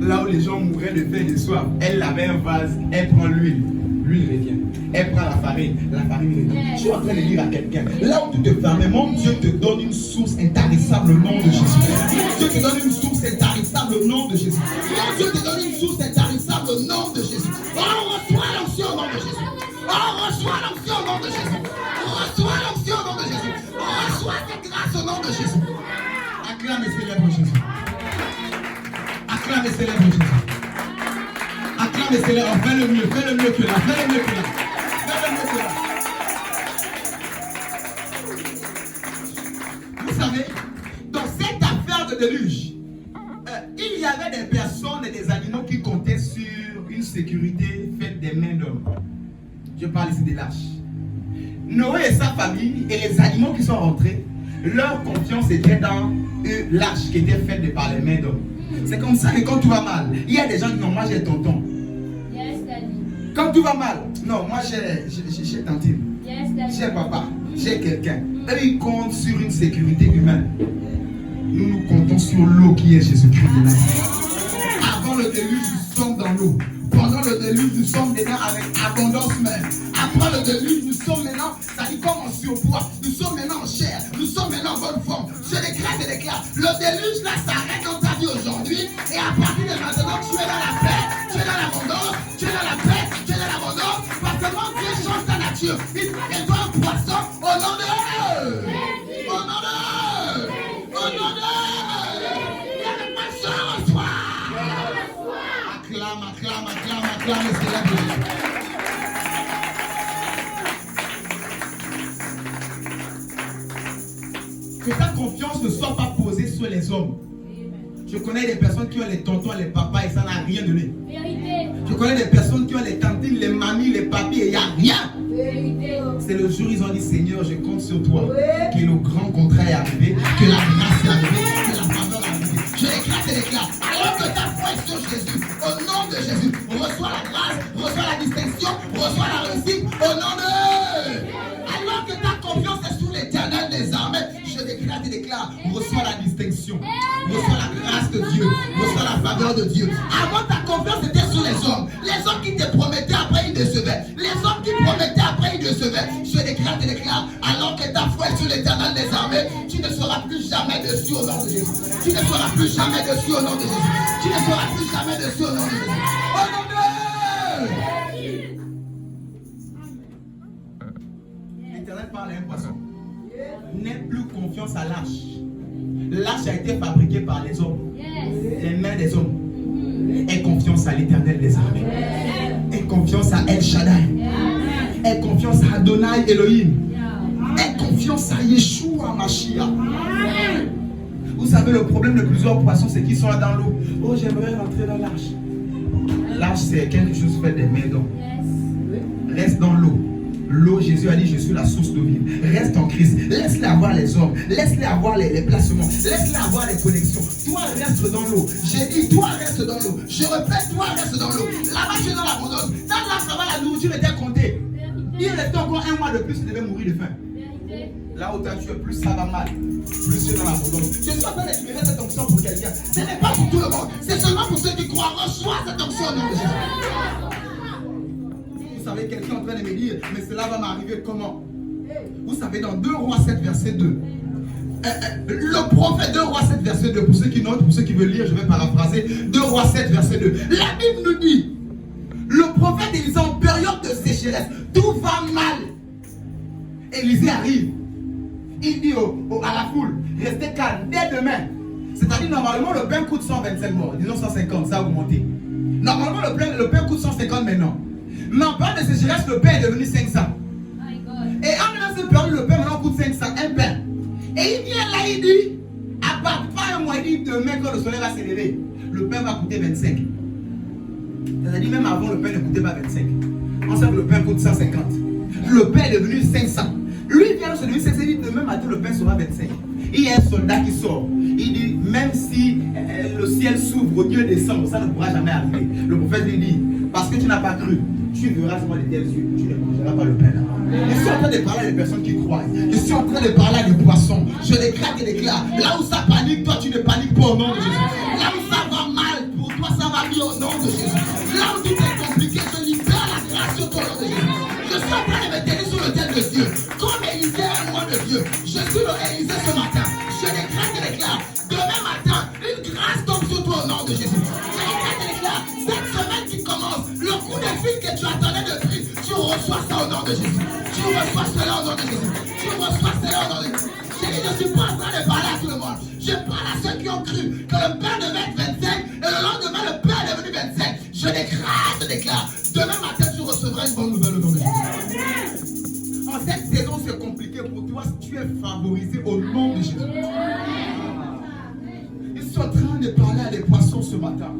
là où les gens mouraient de faim et de soif, elle avait un vase, elle prend l'huile revient. Elle prend la farine revient. Je suis en train de dire à quelqu'un, là où tu te fermes, mon Dieu te donne une source intarissable au nom de Jésus. Dieu te donne une source intarissable au nom de Jésus. Mon Dieu te donne une source intarissable au nom de Jésus. On reçoit l'onction au nom de Jésus. On reçoit l'onction au nom de Jésus. On reçoit l'onction au nom de Jésus. On reçoit cette grâce au nom de Jésus. Acclame et célèbre Jésus. Acclame et célèbre Jésus. Acclame et célèbre. Fais le mieux que là. Fais le mieux que là. Fais le mieux que là. Vous savez, dans cette affaire de déluge, il y avait des personnes et des animaux qui comptaient sur une sécurité faite des mains d'hommes. Je parle ici des lâches. Noé et sa famille et les animaux qui sont rentrés, leur confiance était dans l'arche qui était faite par les mains d'hommes. C'est comme ça que quand tout va mal, il y a des gens qui disent non, moi j'ai tonton. Yes, Daddy. Quand tout va mal, non, moi j'ai tantine. Yes, Daddy. J'ai papa, j'ai quelqu'un. Eux, ils comptent sur une sécurité humaine. Nous comptons sur l'eau qui est Jésus-Christ de Nazareth. Avant le déluge, nous sommes dans l'eau. Pendant le déluge, nous sommes dedans avec abondance même. Après le déluge, nous sommes maintenant, ça dit comme en surpoids, nous sommes maintenant en chair, nous sommes maintenant en bonne forme. Je décrète et déclare, le déluge là s'arrête dans ta vie aujourd'hui, et à partir de maintenant, tu es dans la paix, tu es dans l'abondance, tu es dans la paix, tu es dans l'abondance, parce que mon Dieu change ta nature. Il fait toi un poisson au nom de au nom de au nom de avec ma soeur reçoit. Acclame, acclame, acclame, acclame et célèbre. Que ta confiance ne soit pas posée sur les hommes. Je connais des personnes qui ont les tontons, les papas et ça n'a rien donné. Vérité. Je connais des personnes qui ont les tantines, les mamies, les papis et il n'y a rien. Vérité. C'est le jour où ils ont dit Seigneur, je compte sur toi. Que le grand contrat est arrivé, que la grâce est arrivée, que la faveur est arrivée. Je déclare et déclare. Alors que ta foi est sur Jésus, au nom de Jésus, reçois la grâce, reçois la distinction, bénédiction. Reçois la grâce de Dieu. Reçois la faveur de Dieu. Avant, ta confiance était sur les hommes. Les hommes qui te promettaient, après ils décevaient. Les hommes qui promettaient, après ils décevaient. Je déclare, alors que ta foi est sur l'Éternel des armées, tu ne seras plus jamais dessus au nom de Jésus. Tu ne seras plus jamais dessus au nom de Jésus. Tu ne seras plus jamais dessus au nom de Jésus. Au nom de l'Éternel parle à un poisson. N'aie plus confiance à l'arche. L'arche a été fabriquée par les hommes, les mains des hommes. Aie confiance à l'Éternel des armées. Aie confiance à El Shaddai. Aie confiance à Adonai Elohim. Aie confiance à Yeshua Mashiach. Vous savez, le problème de plusieurs poissons, c'est qu'ils sont là dans l'eau. Oh, j'aimerais rentrer dans l'arche. L'arche, c'est quelque chose fait des mains d'hommes. Reste dans l'eau. L'eau, Jésus a dit, je suis la source d'eau vive. Reste en Christ. Laisse-les avoir les hommes. Laisse-les avoir les placements. Laisse-les avoir les connexions. Toi, reste dans l'eau. J'ai dit, toi, reste dans l'eau. Je répète, toi, reste dans l'eau. Là-bas, tu es dans l'abondance. Dans là, ça va, la nourriture était comptée. Il restait encore un mois de plus, il devait mourir de faim. Là où tu es, plus ça va mal. Plus tu es dans l'abondance. Je suis en train d'exprimer cette onction pour quelqu'un. Ce n'est pas pour tout le monde. C'est seulement pour ceux qui croient. Reçois cette onction au nom de Jésus. Vous savez, quelqu'un est en train de me dire, mais cela va m'arriver comment? Vous savez, dans 2 Rois 7, verset 2, le prophète 2 Rois 7, verset 2, pour ceux qui notent, pour ceux qui veulent lire, je vais paraphraser, 2 Rois 7, verset 2. La Bible nous dit, le prophète Élisée en période de sécheresse, tout va mal. Élisée arrive, il dit à la foule, restez calme, dès demain. C'est-à-dire, normalement, le pain coûte 125 morts, disons 150, ça a augmenté. Normalement, le pain coûte 150 maintenant. Mais en période de sécheresse, le pain est devenu 500. Et en cette période, le pain maintenant coûte 500, un pain. Et il vient là, il dit, à part pas un mois, il dit, demain quand le soleil va s'élever, le pain va coûter 25. C'est-à-dire, même avant, le pain ne coûtait pas 25. On sait que le pain coûte 150. Le pain est devenu 500. Lui, il vient de se devenu 500, il dit, demain matin, le pain sera 25. Il y a un soldat qui sort. Il dit, même si le ciel s'ouvre, Dieu descend, ça ne pourra jamais arriver. Le prophète lui dit, parce que tu n'as pas cru, tu verras seulement de tels yeux, tu ne mangeras pas le pain là. Je suis en train de parler à des personnes qui croient. Je suis en train de parler à des poissons. Je déclare et déclare. Là où ça panique, toi tu ne paniques pas au nom de Jésus. Là où ça va mal, pour toi ça va bien au nom de Jésus. Là où tout est compliqué, je libère la grâce sur ton nom de Jésus. Je suis en train de me tenir sur le tel de Dieu. Comme Élisée est un de Dieu. Je suis le Élisée ce matin. Je déclare et déclare. Demain matin, une grâce tombe sur toi au nom de Jésus. Je déclare et déclare. Cette semaine qui commence, le coup de fil que tu attendais depuis, tu reçois ça au nom de Jésus. Tu reçois cela au nom de Jésus. Tu reçois cela au nom de Jésus. Je ne suis pas en train de parler à tout le monde. Je parle à ceux qui ont cru que le pain devait être 25 et le lendemain le pain est devenu 25. Je déclare. Demain matin tu recevras une bonne nouvelle au nom de Jésus. En cette saison c'est compliqué pour toi si tu es favorisé au nom de Jésus. Ils sont en train de parler à des poissons ce matin.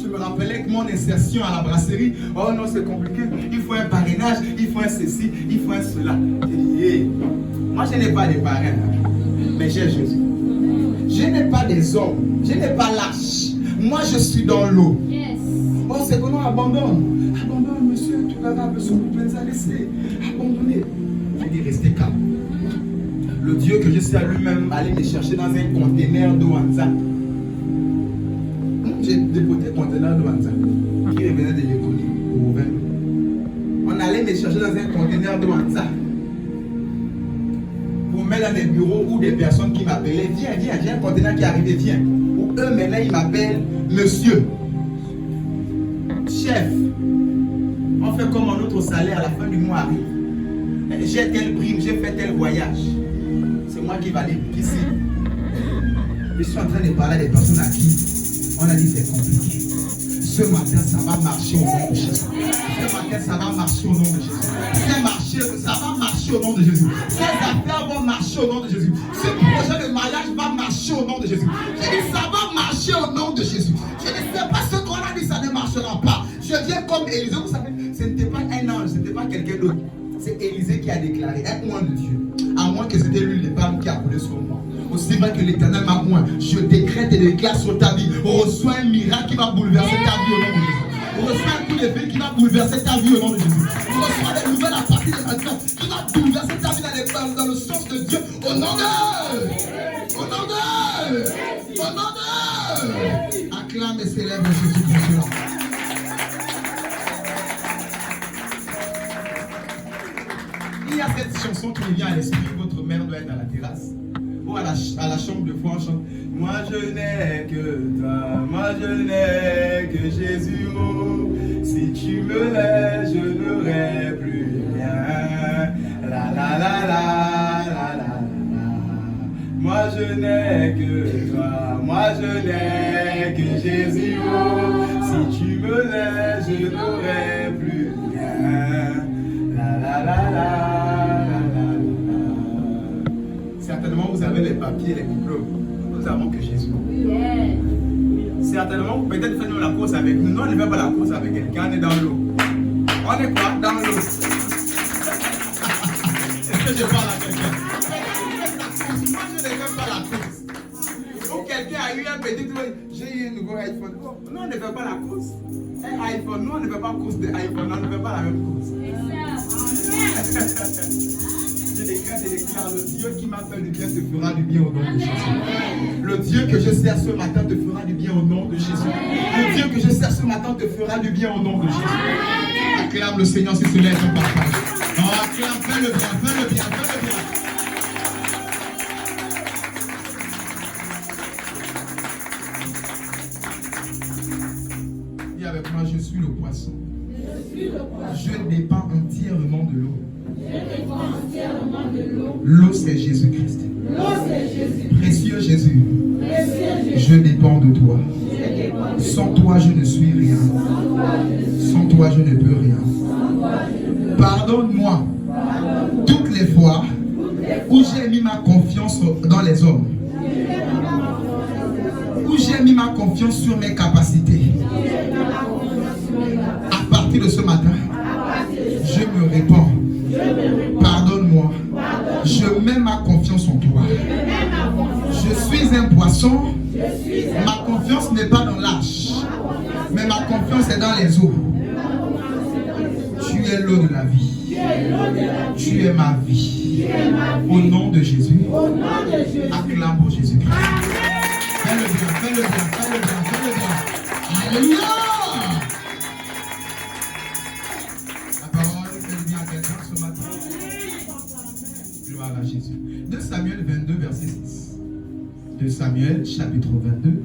Je me rappelais que mon insertion à la brasserie, oh non c'est compliqué, il faut un parrainage, il faut un ceci, il faut un cela. J'ai dit, hey, moi je n'ai pas de parrain, mais j'ai Jésus. Je n'ai pas des hommes, je n'ai pas l'arche. Moi je suis dans l'eau. Oh c'est que non, abandonne, monsieur, tu vas besoin de nous laisser, abandonner. Je dis restez calme. Le Dieu que je suis à lui-même allé me chercher dans un conteneur d'eau en Zan. J'ai dépoté un conteneur de Wanza qui revenait de Yekoni au Rouven. On allait me chercher dans un conteneur de Wanza pour mettre dans des bureaux où des personnes qui m'appelaient, viens, j'ai un conteneur qui est arrivé, viens. Ou eux maintenant ils m'appellent monsieur, chef. On fait comme notre salaire à la fin du mois arrive. J'ai telle prime, j'ai fait tel voyage. C'est moi qui valide ici. Je suis en train de parler à des personnes à qui on a dit c'est compliqué. Ce matin, ça va marcher au nom de Jésus. Ce matin, ça va marcher au nom de Jésus. Ça va marcher au nom de Jésus. Ces affaires vont marcher au nom de Jésus. Ce projet de mariage va marcher au nom de Jésus. J'ai dit, ça va marcher au nom de Jésus. Je ne sais pas ce qu'on a dit, ça ne marchera pas. Je viens comme Élisée. Vous savez, ce n'était pas un ange, ce n'était pas quelqu'un d'autre. C'est Élisée qui a déclaré, aide-moi de Dieu. À moins que c'était l'huile de palme qui a coulé sur moi. Aussi vrai que l'Éternel m'a oint, je décrète et déclare sur ta vie. Reçois un miracle qui va bouleverser ta vie au nom de Jésus. Reçois un coup d'épée qui va bouleverser ta vie au nom de Jésus. Reçois des nouvelles à partir de maintenant qui va bouleverser ta vie dans le sens de Dieu au nom de. Au nom de. Au nom de... Acclame et célèbre Jésus pour cela. Il y a cette chanson qui me vient à l'esprit. Votre mère doit être à la terrasse ou à la chambre de foi. On chante. Moi je n'ai que toi, moi je n'ai que Jésus. Oh, si tu me laisses, je n'aurai plus rien. La la la la la la la. Moi je n'ai que toi, moi je n'ai que Jésus. Oh, si tu me laisses, je n'aurai plus rien. La la la la. Certainement, vous avez les papiers, les diplômes. Nous avons que Jésus. Yeah. Certainement, peut-être faites-nous la course avec nous. Non, on ne fait pas la course avec quelqu'un, on est dans l'eau. On est quoi? Dans l'eau. Est-ce que je parle à quelqu'un? Moi, je ne fais pas la course. Ou quelqu'un a eu un petit truc, j'ai eu un nouveau iPhone. Oh, non, on ne fait pas la course. Un iPhone, nous, on ne fait pas course d'iPhone, on ne fait pas la même course. Je déclare, le Dieu qui m'a fait du bien te fera du bien au nom de Jésus. Le Dieu que je sers ce matin te fera du bien au nom de Jésus. Le Dieu que je sers ce matin te fera du bien au nom de Jésus. Acclame le Seigneur si cela est ton partage. Oh, acclame, fais le bien, fais le bien, fais le bien. Dis avec moi, je suis le poisson. Je dépends entièrement de l'eau. L'eau c'est Jésus-Christ. Précieux Jésus, je dépends de toi. Sans toi je ne suis rien. Sans toi je ne peux rien. Pardonne-moi toutes les fois où j'ai mis ma confiance dans les hommes, où j'ai mis ma confiance sur mes capacités. À partir de ce matin, je me répands. Pardonne-moi. Je mets ma confiance en toi. Je suis un poisson. Ma confiance n'est pas dans l'arche, mais ma confiance est dans les eaux. Tu es l'eau de la vie. Tu es ma vie. Au nom de Jésus. Acclame pour Jésus-Christ. Fais-le bien, fais-le bien, fais-le bien, fais-le bien. Alléluia. À Jésus. 2 Samuel 22, verset 6. 2 Samuel, chapitre 22,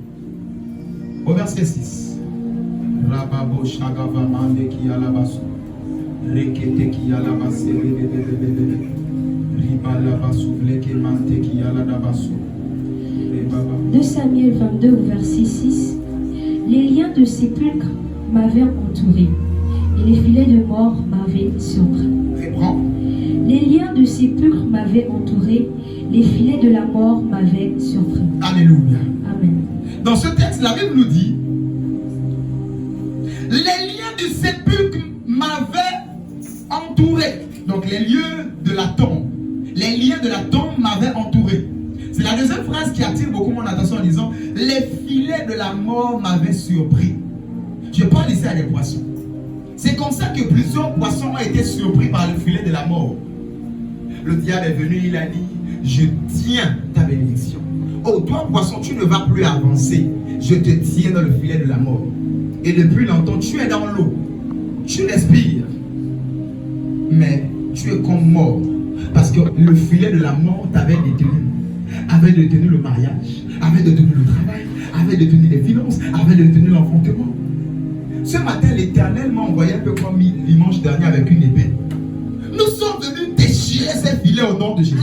au verset 6. Rababo Shagava Mande qui a la basse. Rekete qui a la basse. Ribala Basouvle qui mante qui a la basse. 2 Samuel 22, au verset 6. Les liens de sépulcre m'avaient entouré et les filets de mort m'avaient surpris. Reprends. Les liens de sépulcre m'avaient entouré, les filets de la mort m'avaient surpris. Alléluia. Amen. Dans ce texte, la Bible nous dit, les liens du sépulcre m'avaient entouré. Donc les lieux de la tombe, les liens de la tombe m'avaient entouré. C'est la deuxième phrase qui attire beaucoup mon attention en disant, les filets de la mort m'avaient surpris. Je parle ici à des poissons. C'est comme ça que plusieurs poissons ont été surpris par le filet de la mort. Le diable est venu, il a dit, je tiens ta bénédiction. Oh, toi poisson, tu ne vas plus avancer. Je te tiens dans le filet de la mort. Et depuis longtemps, tu es dans l'eau. Tu respires. Mais tu es comme mort. Parce que le filet de la mort t'avait détenu. Avait détenu le mariage, avait détenu le travail, avait détenu les finances, avait détenu l'enfantement. Ce matin, l'Éternel m'a envoyé un peu comme dimanche dernier avec une épée. Nous sommes venus déchirer ces filets au nom de Jésus.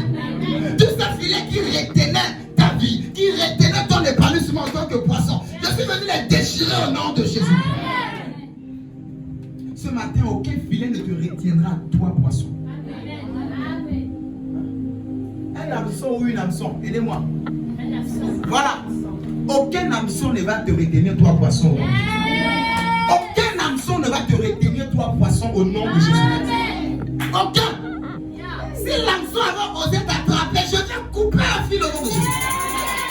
Tous ces filets qui retenaient ta vie, qui retenaient ton épanouissement en tant que poisson. Je suis venu les déchirer au nom de Jésus. Ce matin, aucun filet ne te retiendra, toi, poisson. Un hameçon ou une hameçon, aidez-moi. Voilà. Aucun hameçon ne va te retenir, toi, poisson. Aucun hameçon ne va te retenir, toi, poisson, au nom de Jésus. Aucun. Si l'hameçon avait osé t'attraper, je viens couper le fil au nom de Jésus.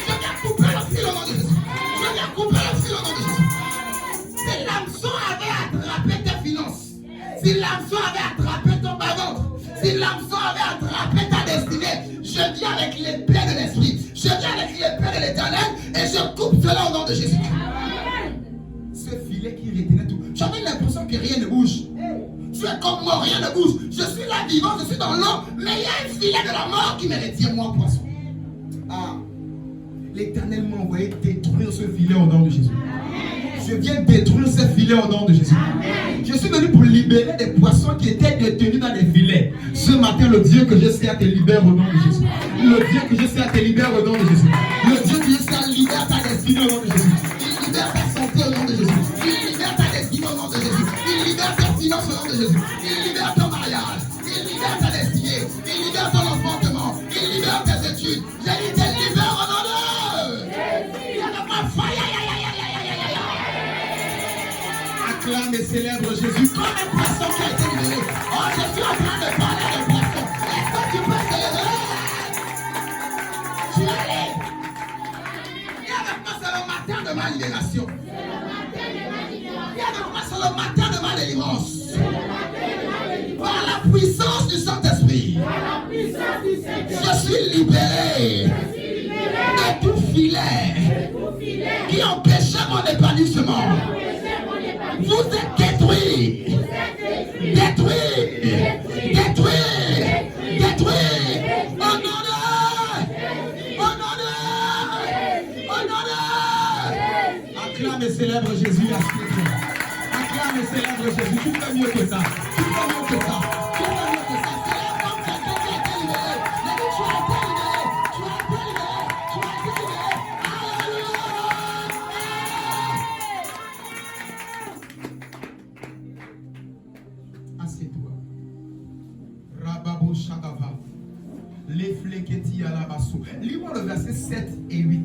Je viens couper le fil au nom de Jésus. Je viens couper le fil au nom de Jésus. Si l'hameçon avait attrapé tes finances, si l'hameçon avait attrapé ton bas-ventre, si l'hameçon avait attrapé ta destinée, je viens avec l'épée de l'esprit. Je viens avec l'épée de l'Éternel. l'Éternel et je coupe cela au nom de Jésus. Ce filet qui retenait tout. J'avais l'impression que rien ne bouge. Tu es comme moi, rien ne bouge. Je suis là vivant, je suis dans l'eau, mais il y a un filet de la mort qui me retient, moi, poisson. Ah, l'Éternel m'a envoyé détruire ce filet au nom de Jésus. Je viens détruire ce filet au nom de Jésus. Je suis venu pour libérer des poissons qui étaient détenus dans des filets. Ce matin, le Dieu que je sers te libère au nom de Jésus. Le Dieu que je sers te libère au nom de Jésus. Le Dieu que je sers libère ta destinée au nom de Jésus. Il libère ta santé au nom de Jésus. Il libère ta destinée au nom de Jésus. Il libère tes finances au nom de Jésus. Il libère ton mariage. Il libère ta destinée. Il libère ton enfantement. Il libère tes études. J'ai dit, te libère au nom de Jésus. Il y a de ma faille. Acclame et célèbre Jésus comme un poisson qui a été libéré. Oh, je suis en train de parler de poisson. Est-ce que tu peux célébrer? Tu es libre. Viens avec moi, c'est le matin de ma libération. Viens avec moi, c'est le matin de ma délivrance. Par la puissance du Saint-Esprit, je suis libéré de tout filet qui empêchait mon épanouissement. Vous êtes détruits. Détruits. Détruits. Détruits. Au nom de. Au nom de. Au nom de. Acclame et célèbre Jésus. Acclame et célèbre Jésus. Tu fais mieux que ça. Tu fais mieux que ça. Tu fais mieux que ça. Célèbre comme quelqu'un qui a été libéré. J'ai dit, tu as été libéré. Tu as été libéré. Tu as été libéré. Alléluia. Assieds-toi. Rababo Shagava. Les fléquetis à la basso. Lis-moi le verset 7 et 8.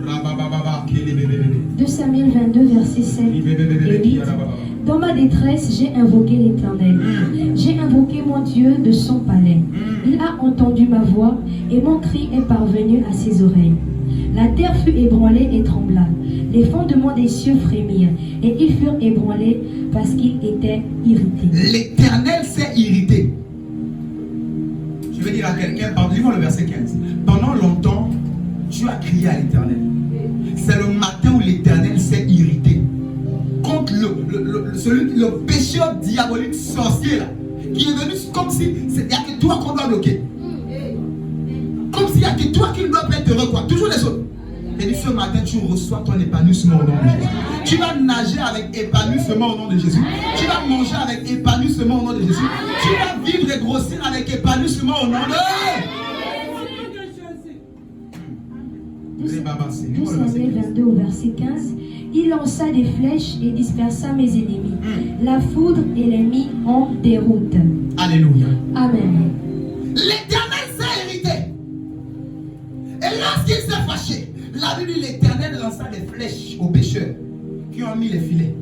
Rabababa. 2 Samuel 22, verset 7 et 8. Dans ma détresse, j'ai invoqué l'Éternel. J'ai invoqué mon Dieu de son palais. Il a entendu ma voix et mon cri est parvenu à ses oreilles. La terre fut ébranlée et trembla. Les fondements des cieux frémirent et ils furent ébranlés parce qu'ils étaient irrités. L'Éternel s'est irrité. Je vais dire à quelqu'un, lis-moi le verset 15. Pendant longtemps, tu as crié à l'Éternel. C'est le matin où l'Éternel s'est irrité contre le pécheur diabolique sorcier là, qui est venu comme si il n'y a que toi qu'on doit bloquer. Comme s'il n'y a que toi qui ne doit pas être heureux, quoi. Toujours les autres. Et dit, ce matin, tu reçois ton épanouissement au nom de Jésus. Tu vas nager avec épanouissement au nom de Jésus. Tu vas manger avec épanouissement au nom de Jésus. Tu vas vivre et grossir avec épanouissement au nom de Jésus. 2 Samuel 22 au verset 15. Il lança des flèches et dispersa mes ennemis. La foudre et les mit en déroute. Alléluia. Amen. L'Éternel s'est irrité. Et lorsqu'il s'est fâché, la Bible dit l'Éternel lança des flèches aux pécheurs qui ont mis les filets.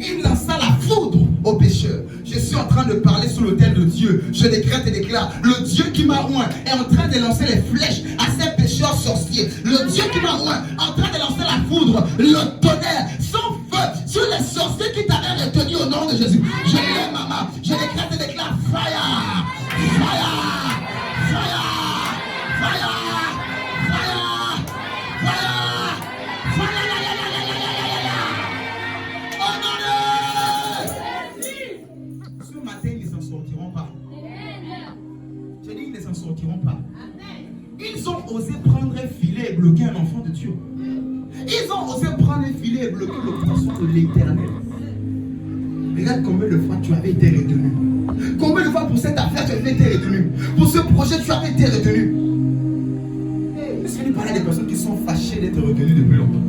Il lança la foudre aux pécheurs. Je suis en train de parler sous l'autel de Dieu. Je décrète et déclare, le Dieu qui m'a oint est en train de lancer les flèches à ces pécheurs sorciers. Le Dieu qui m'a oint est en train de lancer la foudre, le tonnerre, son feu sur les sorciers qui t'avaient retenu au nom de Jésus. Je lève ma main, je décrète et déclare, fire, fire, fire, fire, fire, fire, ce matin, ils ne s'en sortiront pas. Je dis, ils ne s'en sortiront pas. Ils ont osé prendre un filet et bloquer un enfant de Dieu. Ils ont osé prendre un filet et bloquer le poisson de l'Éternel. Regarde combien de fois tu avais été retenu. Combien de fois pour cette affaire tu avais été retenu. Pour ce projet tu avais été retenu. Est-ce que tu parlais des personnes qui sont fâchées d'être retenues depuis longtemps?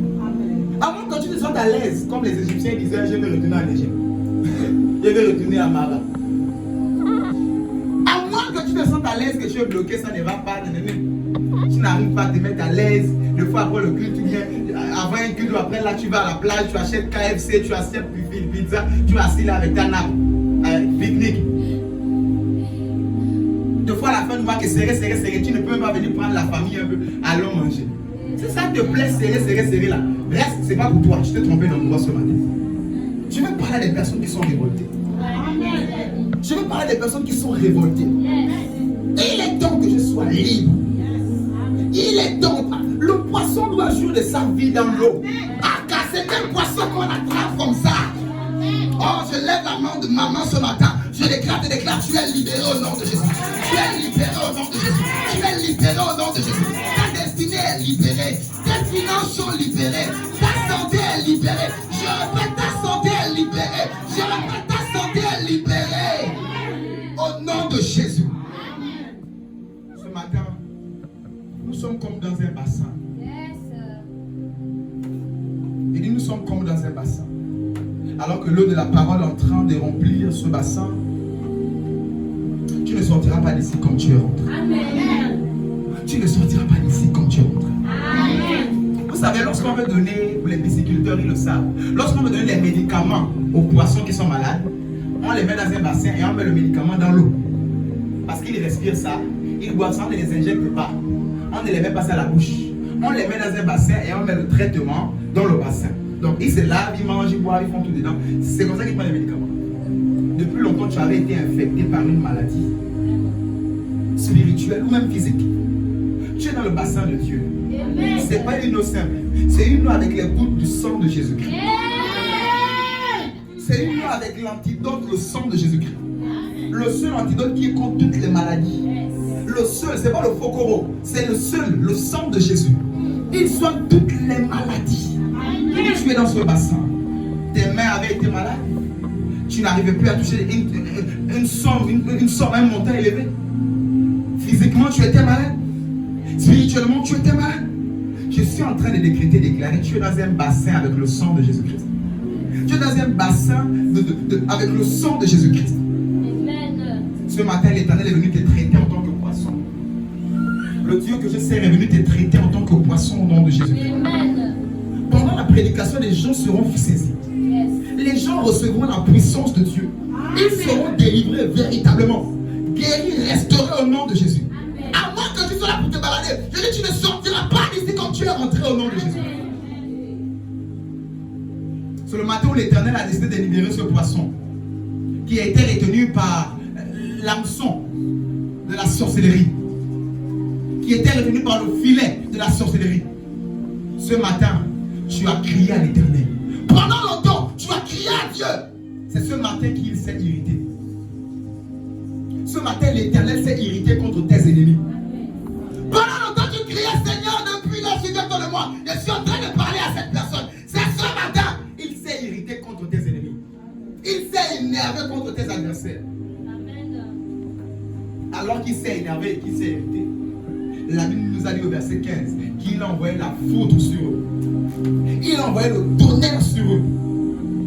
Avant, quand tu te sens à l'aise, comme les Égyptiens disaient, je vais retenir en Égypte. Je vais retourner à Mara. À moins que tu te sens à l'aise que tu es bloqué, ça ne va pas. Tu n'arrives pas à te mettre à l'aise. Deux fois après le culte, tu viens. Avant un culte, après là, tu vas à la plage, tu achètes KFC, tu achètes pizza, tu es assis là avec ta nappe. Pique-nique. Deux fois à la fin, tu vois que serré, tu ne peux même pas venir prendre la famille un peu. Allons manger. Si ça te plaît, serré là. Reste, c'est pas pour toi. Tu t'es trompé d'endroit ce matin. Je veux parler des personnes qui sont révoltées. Je veux parler des personnes qui sont révoltées. Et il est temps que je sois libre. Il est temps. Le poisson doit jouer de sa vie dans l'eau. Ah, car c'est un poisson qu'on attrape comme ça. Oh, je lève la main de maman ce matin. Je déclare, tu es libéré au nom de Jésus. Tu es libéré au nom de Jésus. Tu es libéré au nom de Jésus. Ta destinée est libérée. Tes finances sont libérées. Ta santé est libérée. Je répète, ta santé est libérée. Je répète, ta santé est libérée. Au nom de Jésus. Ce matin, nous sommes comme dans un bassin. Il dit, nous sommes comme dans un bassin. Alors que l'eau de la parole est en train de remplir ce bassin, tu ne sortiras pas d'ici comme tu es rentré. Amen. Tu ne sortiras pas d'ici comme tu es rentré. Amen. Vous savez, lorsqu'on veut donner, les pisciculteurs, ils le savent, lorsqu'on veut donner des médicaments aux poissons qui sont malades, on les met dans un bassin et on met le médicament dans l'eau. Parce qu'ils respirent ça, ils boivent ça, on ne les injecte pas. On ne les met pas ça à la bouche. On les met dans un bassin et on met le traitement dans le bassin. Donc ils se lavent, ils mangent, ils boivent, ils font tout dedans. C'est comme ça qu'ils prennent les médicaments. Depuis longtemps, tu avais été infecté par une maladie spirituelle ou même physique. Tu es dans le bassin de Dieu. Ce n'est pas une eau simple. C'est une eau avec les gouttes du sang de Jésus-Christ. C'est une eau avec l'antidote, le sang de Jésus-Christ. Le seul antidote qui est contre toutes les maladies. Le seul, c'est pas le focoro, c'est le seul, le sang de Jésus. Il soigne toutes les maladies. Tu es dans ce bassin. Tes mains avaient été malades. Tu n'arrivais plus à toucher une somme, un montant élevé. Physiquement, tu étais malade. Spirituellement, tu étais malade. Je suis en train de décréter, déclarer, tu es dans un bassin avec le sang de Jésus-Christ. Tu es dans un bassin avec le sang de Jésus-Christ. Ce matin, l'Éternel est venu te traiter en tant que poisson. Le Dieu que je sers est venu te traiter en tant que poisson au nom de Jésus-Christ. Pendant la prédication, les gens seront saisis. Les gens recevront la puissance de Dieu. Ils seront délivrés véritablement. Guéris, restaurés au nom de Jésus. À moins que tu sois là pour te balader, je dis tu ne sortiras pas d'ici comme tu es rentré au nom de Jésus. C'est le matin où l'Éternel a décidé de libérer ce poisson qui a été retenu par l'hameçon de la sorcellerie, qui était retenu par le filet de la sorcellerie. Ce matin, tu as crié à l'Éternel. Pendant longtemps, tu as crié à Dieu. C'est ce matin qu'il s'est irrité. Ce matin, l'Éternel s'est irrité contre tes ennemis. Pendant longtemps, tu criais, Seigneur, depuis là, souviens-toi de moi. Je suis en train de parler à cette personne. C'est ce matin, il s'est irrité contre tes ennemis. Il s'est énervé contre tes adversaires. Alors qu'il s'est énervé et qu'il s'est irrité, la Bible nous a dit au verset 15 qu'il a envoyé la foudre sur eux. Il a envoyé le tonnerre sur eux.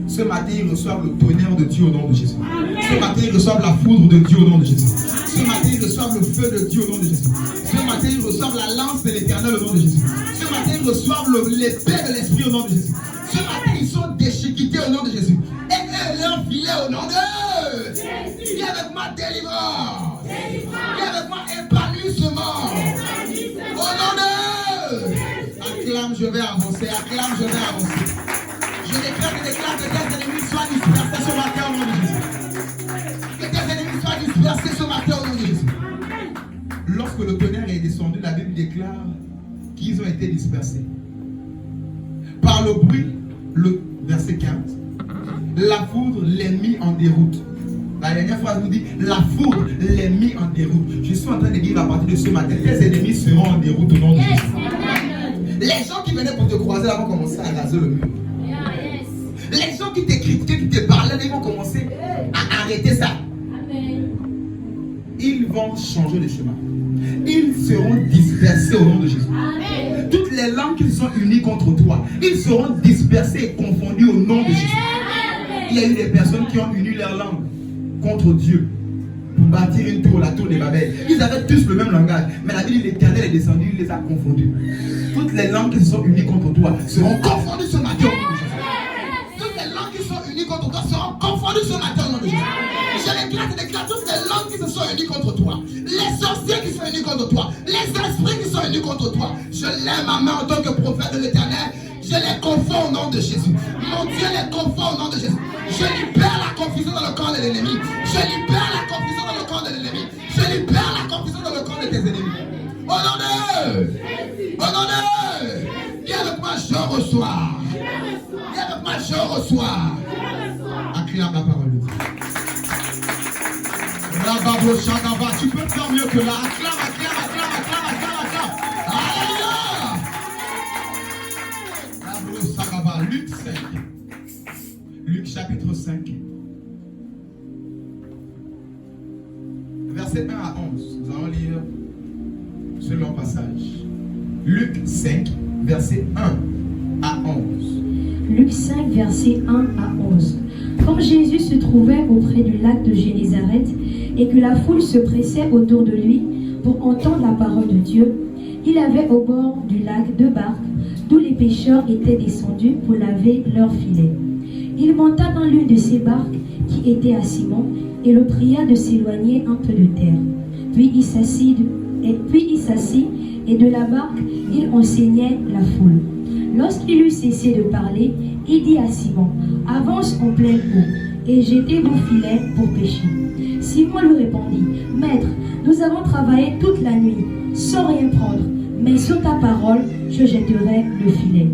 Ce matin, ils reçoivent le tonnerre de Dieu au nom de Jésus. Ce matin, ils reçoivent la foudre de Dieu au nom de Jésus. Ce matin, ils reçoivent le feu de Dieu au nom de Jésus. Ce matin, ils reçoivent la lance de l'Éternel au nom de Jésus. Ce matin, ils reçoivent l'épée de l'Esprit au nom de Jésus. Ce matin, ils sont déchiquetés au nom de Jésus. Et eux, leur filet au nom de Jésus. Viens avec moi, délivrance. Viens avec moi, épanouissement. Au nom de acclame, je vais avancer. Acclame, je vais avancer. Je déclare que tes ennemis soient dispersés ce matin au nom de Jésus. Que tes ennemis soient dispersés ce matin au nom de Jésus. Lorsque le tonnerre est descendu, la Bible déclare qu'ils ont été dispersés. Par le bruit, le verset 15, la foudre les mit en déroute. La dernière phrase nous dit, la foudre les mit en déroute. Je suis en train de dire à partir de ce matin, tes ennemis seront en déroute au nom de Jésus. Les gens qui venaient pour te croiser là vont commencer à raser le mur. Les gens qui te critiquaient, qui te parlaient, ils vont commencer à arrêter ça. Ils vont changer de chemin. Ils seront dispersés au nom de Jésus. Amen. Toutes les langues qui sont unies contre toi, ils seront dispersés et confondus au nom de Jésus. Amen. Il y a eu des personnes qui ont uni leur langue contre Dieu pour bâtir une tour, la tour de Babel. Ils avaient tous le même langage, mais la vie de l'Éternel est descendue, il les a confondus. Toutes les langues qui se sont unies contre toi seront confondues ce matin au nom de Jésus. Toutes les langues qui sont unies contre toi seront confondues ce matin au nom de Jésus. Je déclare toutes les langues qui se sont unies contre toi, les sorciers qui sont unis contre toi, les esprits qui sont unis contre toi. Je lève ma main en tant que prophète de l'Éternel. Je les confonds au nom de Jésus. Mon Dieu les confond au nom de Jésus. Je libère la confusion dans le corps de l'ennemi. Je libère la confusion dans le corps de l'ennemi. Je libère la confusion dans le corps de tes ennemis. Au nom de Au nom de. Viens avec moi, je reçois. Viens avec moi, je reçois. Acclame la parole de Dieu. Rababo Shagaba, tu peux faire mieux que là. Acclame, acclame, acclame, acclame, acclame, acclame. Alléluia. Rababo Shagaba, Luc 5. Luc chapitre 5. Verset 1 à 11. Nous allons lire ce long passage. Luc 5, verset 1 à 11. Luc 5, verset 1 à 11. Quand Jésus se trouvait auprès du lac de Génézareth et que la foule se pressait autour de lui pour entendre la parole de Dieu, il avait au bord du lac 2 barques d'où les pêcheurs étaient descendus pour laver leurs filets. Il monta dans l'une de ces barques qui était à Simon et le pria de s'éloigner un peu de terre. Puis il s'assit et de la barque il enseignait la foule. Lorsqu'il eut cessé de parler, il dit à Simon, « Avance en pleine eau et jetez vos filets pour pêcher. » Simon lui répondit, « Maître, nous avons travaillé toute la nuit sans rien prendre, mais sur ta parole, je jetterai le filet. »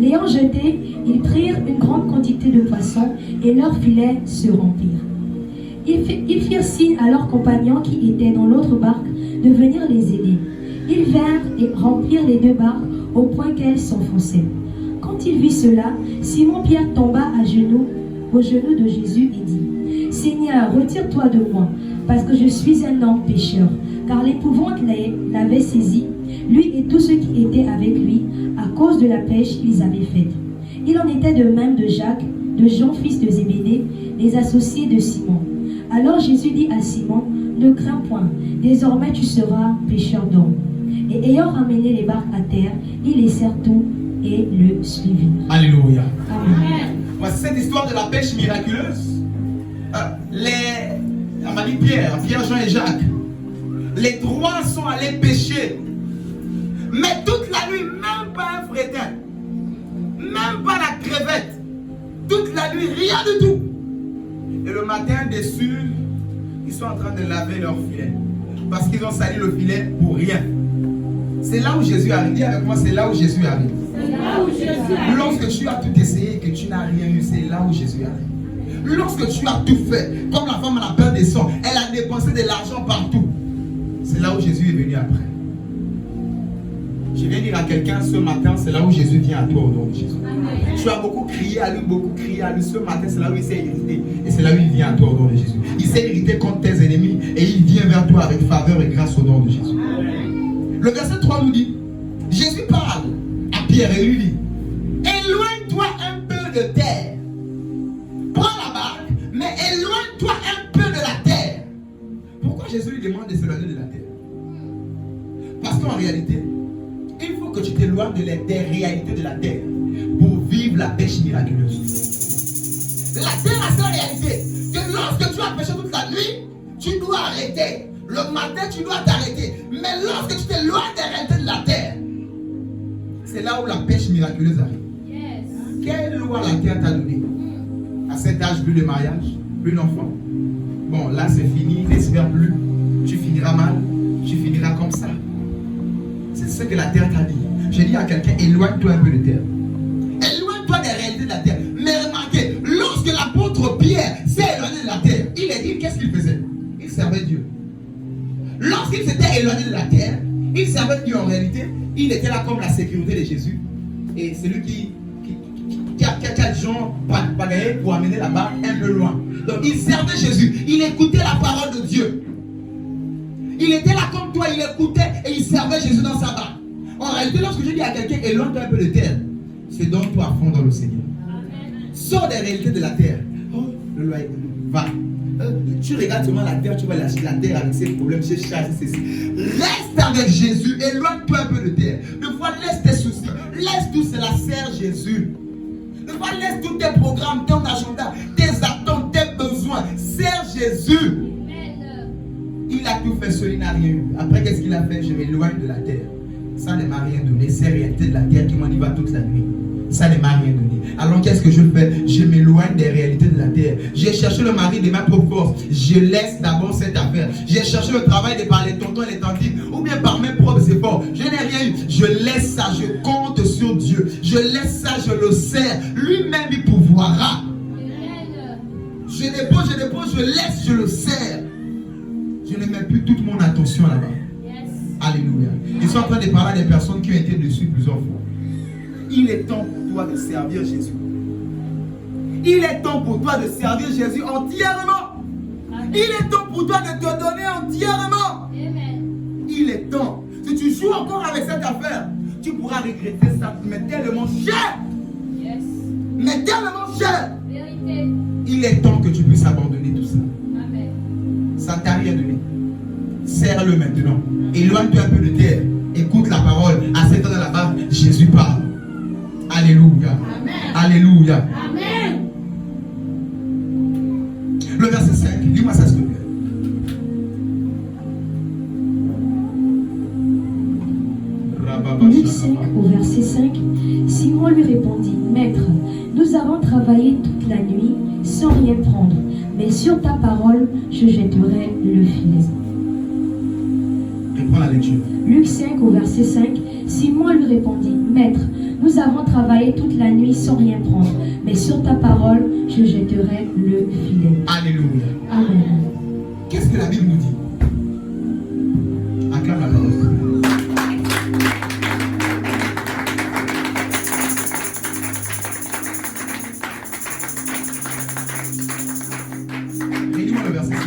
L'ayant jeté, ils prirent une grande quantité de poissons et leurs filets se remplirent. Ils firent signe à leurs compagnons qui étaient dans l'autre barque de venir les aider. Ils vinrent et remplirent les 2 barques au point qu'elles s'enfonçaient. Quand il vit cela, Simon-Pierre tomba aux genoux de Jésus et dit, « Seigneur, retire-toi de moi, parce que je suis un homme pécheur. » Car l'épouvante l'avait saisi, lui et tous ceux qui étaient avec lui, à cause de la pêche qu'ils avaient faite. Il en était de même de Jacques, de Jean, fils de Zébédée, les associés de Simon. Alors Jésus dit à Simon, « Ne crains point, désormais tu seras pêcheur d'hommes. » Et ayant ramené les barques à terre, ils laissèrent tout et le suivirent. Alléluia. Amen. Voici cette histoire de la pêche miraculeuse. On m'a dit Pierre, Jean et Jacques. Les trois sont allés pêcher. Mais toute la nuit, même pas un fretin. Même pas la crevette. Toute la nuit, rien du tout. Et le matin, déçus, ils sont en train de laver leur filet. Parce qu'ils ont sali le filet pour rien. C'est là où Jésus arrive. Dis avec moi, c'est là où Jésus arrive. C'est là où Jésus arrive. Lorsque tu as tout essayé et que tu n'as rien eu, c'est là où Jésus arrive. Lorsque tu as tout fait, comme la femme à la peur des sangs, elle a dépensé de l'argent partout. C'est là où Jésus est venu après. Je viens dire à quelqu'un ce matin, c'est là où Jésus vient à toi au nom de Jésus. Amen. Tu as beaucoup crié à lui, Ce matin, c'est là où il s'est irrité. Et c'est là où il vient à toi au nom de Jésus. Il s'est irrité contre tes ennemis et il vient vers toi avec faveur et grâce au nom de Jésus. Amen. Le verset 3 nous dit, Jésus parle à Pierre et lui dit, éloigne-toi un peu de terre. Prends la barque, mais éloigne-toi un peu de la terre. Pourquoi Jésus lui demande de s'éloigner de la terre? Parce qu'en réalité, il faut que tu t'éloignes des réalités de la terre pour vivre la pêche miraculeuse. La terre a sa réalité. Que lorsque tu as pêché toute la nuit, tu dois arrêter. Le matin, tu dois t'arrêter. Mais lorsque tu t'éloignes des réalités de la terre, c'est là où la pêche miraculeuse arrive. Yes. Quelle loi la terre t'a donnée? À cet âge, plus de mariage, plus d'enfants. Bon, là c'est fini, n'espère plus. Tu finiras mal, tu finiras comme ça. C'est ce que la terre t'a dit. J'ai dit à quelqu'un, éloigne-toi un peu de terre. Éloigne-toi des réalités de la terre. Mais remarquez, lorsque l'apôtre Pierre s'est éloigné de la terre, il est dit, qu'est-ce qu'il faisait? Il servait Dieu. Lorsqu'il s'était éloigné de la terre, il servait Dieu en réalité. Il était là comme la sécurité de Jésus. Et c'est lui qui a des gens pagaillés pour amener la barque un peu loin. Donc il servait Jésus. Il écoutait la parole de Dieu. Il était là comme toi, il écoutait et il servait Jésus dans sa barque. En réalité, lorsque je dis à quelqu'un, éloigne-toi un peu de terre, c'est donne-toi à fond dans le Seigneur. Amen. Sors des réalités de la terre. Oh, le loyer, va. Tu regardes seulement la terre, tu vois la terre avec ses problèmes, ses chats, ceci. Reste avec Jésus, éloigne-toi un peu de terre. Des fois, laisse tes soucis, laisse tout cela, sers Jésus. Des fois, laisse tous tes programmes, ton agenda, tes attentes, tes besoins, sers Jésus. Il a tout fait seul, il n'a rien eu. Après, qu'est-ce qu'il a fait? Je m'éloigne de la terre. Ça ne m'a rien donné. C'est réalité de la terre qui m'en y va toute la nuit. Ça ne m'a rien donné. Alors qu'est-ce que je fais? Je m'éloigne des réalités de la terre. J'ai cherché le mari de ma propre force. Je laisse d'abord cette affaire. J'ai cherché le travail de par les tontons et les tantines, ou bien par mes propres efforts. Je n'ai rien eu. Je laisse ça. Je compte sur Dieu. Je laisse ça. Je le sers. Lui-même, il pourvoira. Je dépose, je laisse, je le sers. Je ne mets plus toute mon attention là-bas. Alléluia. Ils sont en train de parler à des personnes qui ont été dessus plusieurs fois. Il est temps pour toi de servir Jésus. Il est temps pour toi de servir Jésus entièrement. Amen. Il est temps pour toi de te donner entièrement. Amen. Il est temps. Si tu joues encore avec cette affaire, tu pourras regretter ça, mais tellement cher. Yes. Mais tellement cher. Vérité. Il est temps que tu puisses abandonner tout ça. Amen. Ça ne t'a rien donné. Serre-le maintenant. Éloigne-toi un peu de terre. Écoute la parole. À cette heure là-bas, Jésus parle. Alléluia. Amen. Alléluia. Amen. Le verset 5, lis-moi ça s'il te plaît. Luc 5 au verset 5, Simon lui répondit, Maître, nous avons travaillé toute la nuit sans rien prendre, mais sur ta parole, je jetterai le filet. Reprends la lecture. Luc 5 au verset 5, Simon lui répondit, Maître, nous avons travaillé toute la nuit sans rien prendre, mais sur ta parole, je jetterai le filet. Alléluia. Amen. Qu'est-ce que la Bible nous dit? Acclame la parole. Lis-moi le verset 5.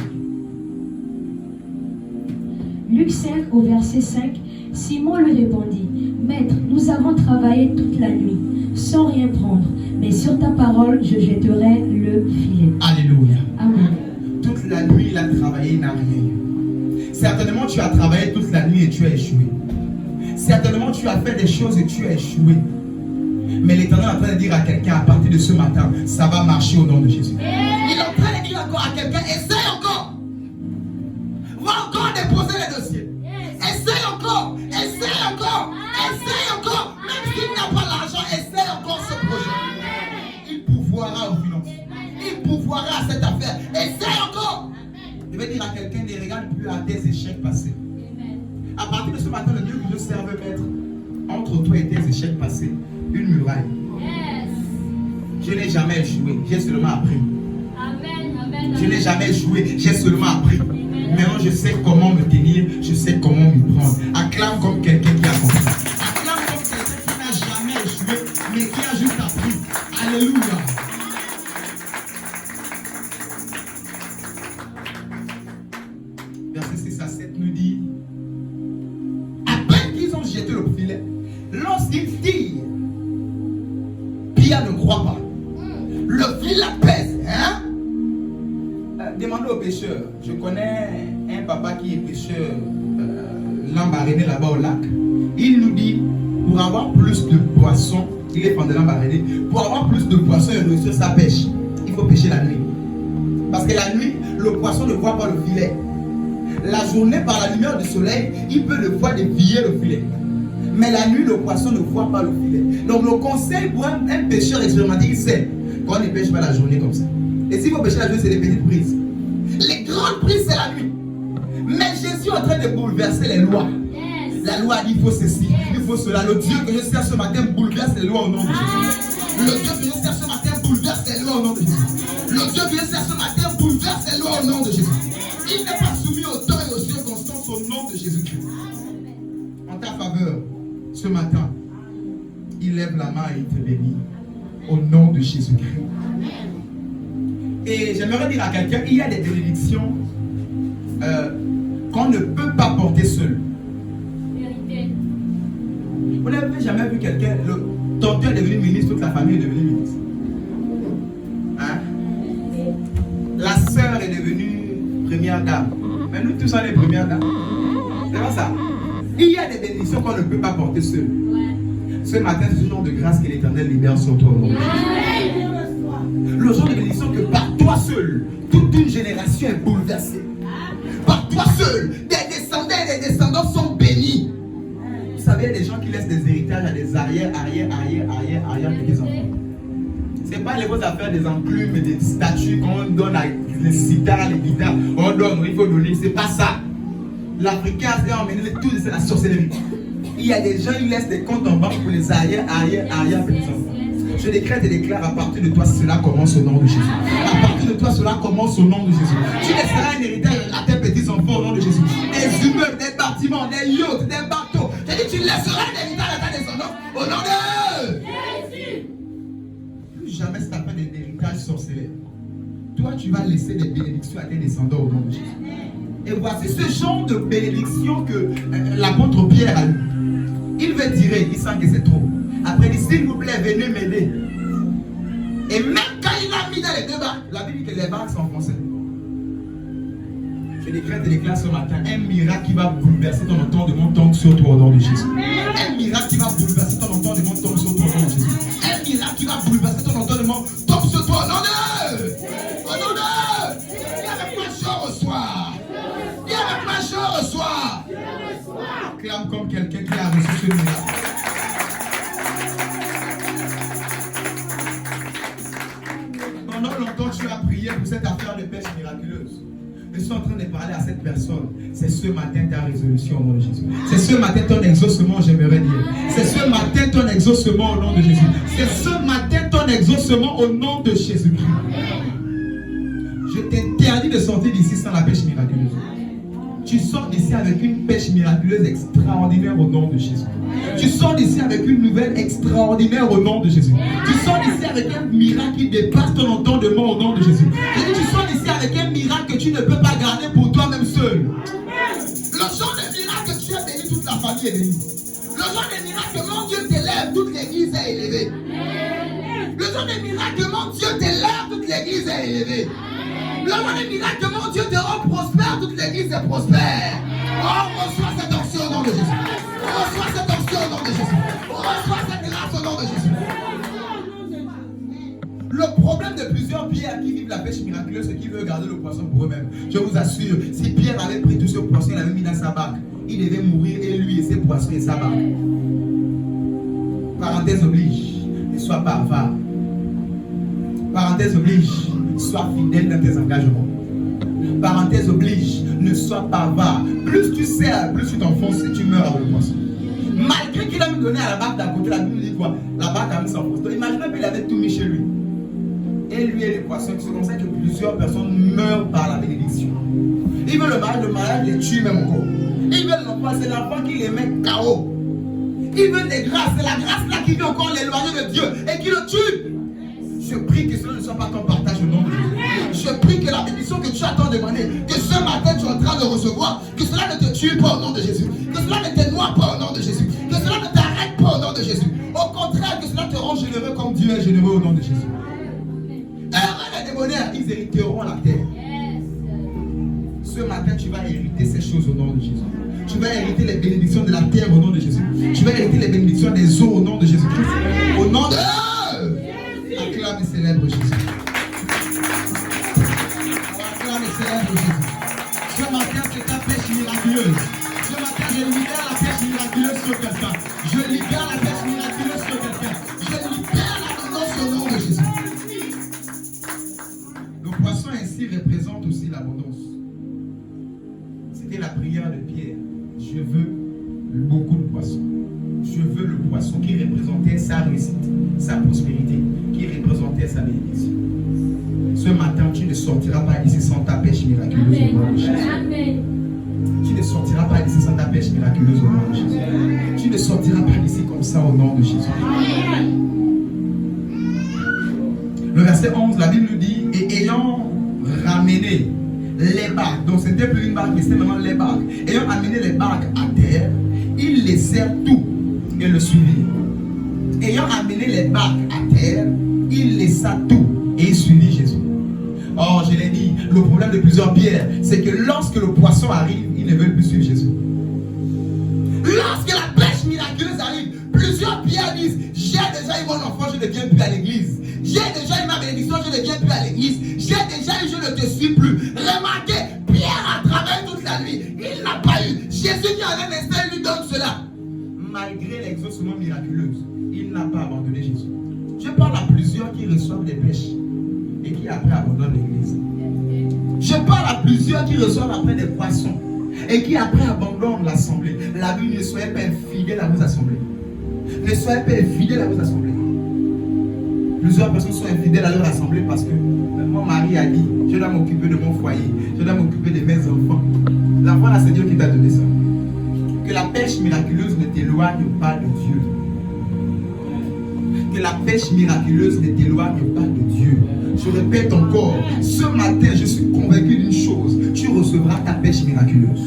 Luc 5 au verset 5, Simon lui répondit, Maître, nous avons travaillé toute la nuit, sans rien prendre, mais sur ta parole, je jetterai le filet. Alléluia. Amen. Toute la nuit, il a travaillé, il n'a rien eu. Certainement, tu as travaillé toute la nuit et tu as échoué. Certainement, tu as fait des choses et tu as échoué. Mais l'Éternel est en train de dire à quelqu'un, à partir de ce matin, ça va marcher au nom de Jésus. Il est en train de dire encore à quelqu'un, essaye encore. Va encore déposer les dossiers. Essaye encore. Essaye encore. Essaye encore. Même s'il n'a pas l'argent, essaye encore ce projet. Il pourvoira aux finances. Il pourvoira à cette affaire. Essaye encore. Je vais dire à quelqu'un, ne regarde plus à tes échecs passés. À partir de ce matin, le Dieu que je serve va mettre entre toi et tes échecs passés une muraille. Je n'ai jamais échoué, j'ai seulement appris. Je n'ai jamais échoué, j'ai seulement appris. Maintenant, je sais comment me tenir, je sais comment m'y prendre. Acclame comme quelqu'un qui a compris. Acclame comme quelqu'un qui n'a jamais échoué, mais qui a juste appris. Alléluia. Verset 6 à 7 nous dit, à peine qu'ils ont jeté le filet, lorsqu'ils tirent, Pierre ne croit pas. Le filet pèse, hein? Demandez aux pêcheurs. Je connais un papa qui est pêcheur Lambaréné là-bas au lac. Il nous dit, pour avoir plus de poissons, il est pendant Lambaréné, pour avoir plus de poissons et réussir sa pêche, il faut pêcher la nuit. Parce que la nuit, le poisson ne voit pas le filet. La journée, par la lumière du soleil, il peut le voir dévier le filet. Mais la nuit, le poisson ne voit pas le filet. Donc le conseil pour un pêcheur expérimenté, il sait qu'on ne pêche pas la journée comme ça. Et s'il faut pêcher la journée, c'est des petites prises. Les grandes prises, c'est la nuit. Mais Jésus est en train de bouleverser les lois. La loi dit il faut ceci, il faut cela. Le Dieu que je sers ce matin bouleverse les lois au nom de Jésus. Le Dieu que je sers ce matin bouleverse les lois au nom de Jésus. Le Dieu que je sers ce matin bouleverse les lois au nom de Jésus. Il n'est pas soumis au temps et aux circonstances au nom de Jésus-Christ. En ta faveur, ce matin, il lève la main et il te bénit au nom de Jésus-Christ. Et j'aimerais dire à quelqu'un, il y a des bénédictions qu'on ne peut pas porter seul. Vous n'avez jamais vu quelqu'un, le tonton est devenu ministre, toute la famille est devenue ministre. Hein? La sœur est devenue première dame. Mais nous tous sommes les premières dames. C'est pas ça. Il y a des bénédictions qu'on ne peut pas porter seul. Ce matin, c'est ce genre de grâce que l'Éternel libère sur toi. Le genre de bénédiction que par toi seul, toute une génération est bouleversée. Par toi seul, des descendants et des descendants sont bénis. Vous savez, il y a des gens qui laissent des héritages à des arrière, petits pas les vos affaires des enclumes et des statues qu'on donne à les citares, les guitares. On donne, il faut donner. C'est pas ça. L'Africain a emmené tout, c'est la sorcellerie. Il y a des gens, ils laissent des comptes en banque pour les arrière petits-enfants. Je décrète et déclare à partir de toi, cela commence au nom de Jésus. À partir de toi, cela commence au nom de Jésus. Tu laisseras un héritage à tes petits-enfants au nom de Jésus. Des immeubles, des bâtiments, des yachts, des bateaux. J'ai dit, tu laisseras un héritage à ta descendance au nom de Jésus. Plus jamais ça fait des héritages sorcellaires. Toi, tu vas laisser des bénédictions à tes descendants au nom de Jésus. Et voici ce genre de bénédiction que l'apôtre Pierre a eu. Il veut tirer, il sent que c'est trop. Après, il dit, s'il vous plaît, venez m'aider. Et même quand il a mis dans les deux barques, la Bible dit que les barques sont français. Je décrète et déclare ce matin un miracle qui va bouleverser ton entendement tombe sur toi au nom de Jésus. Un miracle qui va bouleverser ton entendement tombe sur toi au nom de Jésus. Un miracle qui va bouleverser ton entendement tombe sur toi au nom de Jésus. Au nom de Jésus. Viens avec moi, je reçois. Viens avec moi, je reçois. Clame comme quelqu'un qui a reçu ce miracle. Pendant longtemps, tu as prié pour cette affaire de pêche miraculeuse. Je suis en train de parler à cette personne. C'est ce matin ta résolution au nom de Jésus. C'est ce matin ton exaucement, j'aimerais dire. C'est ce matin ton exaucement au nom de Jésus. C'est ce matin ton exaucement au nom de Jésus-Christ. Je t'interdis de sortir d'ici sans la pêche miraculeuse. Tu sors d'ici avec une pêche miraculeuse extraordinaire au nom de Jésus. Tu sors d'ici avec une nouvelle extraordinaire au nom de Jésus. Tu sors d'ici avec un miracle qui dépasse ton entendement au nom de Jésus. Et tu sors d'ici avec un miracle que tu ne peux pas garder pour toi-même seul. Le genre de miracle que tu as béni, toute la famille est bénie. Le genre de miracle que mon Dieu t'élève, toute l'église est élevée. Le genre de miracle que mon Dieu t'élève, toute l'église est élevée. Le genre de miracle que mon Dieu te rend prospère, toute l'église est prospère. Oh, reçois cette onction au nom de Jésus. Reçois cette onction au nom de Jésus. Reçois cette grâce au nom de Jésus. Le problème de plusieurs Pierres qui vivent la pêche miraculeuse, c'est qu'ils veulent garder le poisson pour eux-mêmes. Je vous assure, si Pierre avait pris tout ce poisson, il l'avait mis dans sa barque, il devait mourir, et lui et ses poissons et sa barque. Parenthèse oblige, ne sois pas avare. Parenthèse oblige, sois fidèle dans tes engagements. Parenthèse oblige, ne sois pas avare. Plus tu sers, plus tu t'enfonces et tu meurs avec le poisson. Malgré qu'il a mis donné à la barque d'à côté, la Bible dit quoi? La barque a mis son poisson. Imaginez qu'il avait tout mis chez lui. Et lui et les poissons, c'est comme ça que plusieurs personnes meurent par la bénédiction. Ils veulent le mariage les tue même encore. Ils veulent l'enfant, c'est l'enfant qui les met KO. Ils veulent des grâces, c'est la grâce là qui vient encore l'éloigner de Dieu et qui le tue. Je prie que cela ne soit pas ton partage au nom de Jésus. Je prie que la bénédiction que tu as tant demandé, que ce matin tu es en train de recevoir, que cela ne te tue pas au nom de Jésus. Que cela ne te noie pas au nom de Jésus. Que cela ne t'arrête pas au nom de Jésus. Au contraire, que cela te rend généreux comme Dieu est généreux au nom de Jésus. Heureux les démoniaires, ils hériteront la terre. Ce matin, tu vas hériter ces choses au nom de Jésus. Tu vas hériter les bénédictions de la terre au nom de Jésus. Tu vas hériter les bénédictions des eaux au nom de Jésus-Christ. Au nom de... Acclame et célèbre Jésus. Acclame et célèbre Jésus. Ce matin, c'est ta pêche miraculeuse. Ce matin, je libère la pêche miraculeuse sur quelqu'un. Je libère la pêche miraculeuse sur quelqu'un. Je libère l'abondance au nom de Jésus. Le poisson ainsi représente aussi l'abondance. C'était la prière de Pierre. Je veux beaucoup de poissons. Je veux le poisson qui représentait sa réussite, sa prospérité, qui représentait sa bénédiction. Ce matin, tu ne sortiras pas d'ici sans ta pêche miraculeuse au nom de Jésus. Amen. Tu ne sortiras pas d'ici sans ta pêche miraculeuse au nom de Jésus. Tu ne sortiras pas d'ici comme ça au nom de Jésus. Amen. Le verset 11, la Bible nous dit, et ayant ramené les barques, donc c'était plus une barque, mais c'était maintenant les barques. Ayant amené les barques à terre, ils laissèrent tout et le suivirent. Ayant amené les barques à terre, il laissa tout et il suivit Jésus. Or, je l'ai dit, le problème de plusieurs pierres, c'est que lorsque le poisson arrive, ils ne veulent plus suivre Jésus. Lorsque la pêche miraculeuse arrive, plusieurs pierres disent, j'ai déjà eu mon enfant, je ne viens plus à l'église. J'ai déjà eu ma bénédiction, je ne viens plus à l'église. J'ai déjà eu, je ne te suis plus. Remarquez, Pierre a travaillé toute la nuit. Il n'a pas eu. Jésus qui avait un instant, il lui donne cela. Malgré l'exaucement miraculeuse, il n'a pas abandonné Jésus. Je parle à plusieurs qui reçoivent des pêches et qui après abandonnent l'église. Je parle à plusieurs qui reçoivent après des poissons et qui après abandonnent l'assemblée. La Bible, ne soyez pas infidèles à vos assemblées. Ne soyez pas infidèles à vos assemblées. Plusieurs personnes sont infidèles à leur assemblée parce que mon mari a dit, je dois m'occuper de mon foyer, je dois m'occuper de mes enfants. L'enfant là, c'est Dieu qui t'a donné ça. Que la pêche miraculeuse ne t'éloigne pas de Dieu. Que la pêche miraculeuse ne t'éloigne pas de Dieu. Je répète encore, ce matin, je suis convaincu d'une chose. Tu recevras ta pêche miraculeuse.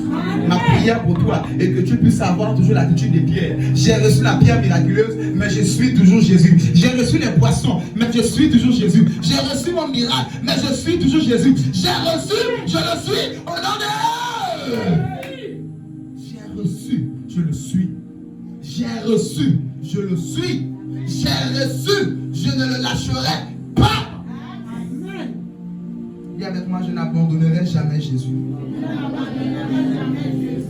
Ma prière pour toi est que tu puisses avoir toujours l'attitude des pierres. J'ai reçu la pierre miraculeuse, mais je suis toujours Jésus. J'ai reçu les poissons, mais je suis toujours Jésus. J'ai reçu mon miracle, mais je suis toujours Jésus. J'ai reçu, je le suis au nom de Dieu. J'ai reçu, je le suis. J'ai reçu, je le suis. J'ai reçu, je ne le lâcherai pas. Dis avec moi, je n'abandonnerai jamais Jésus.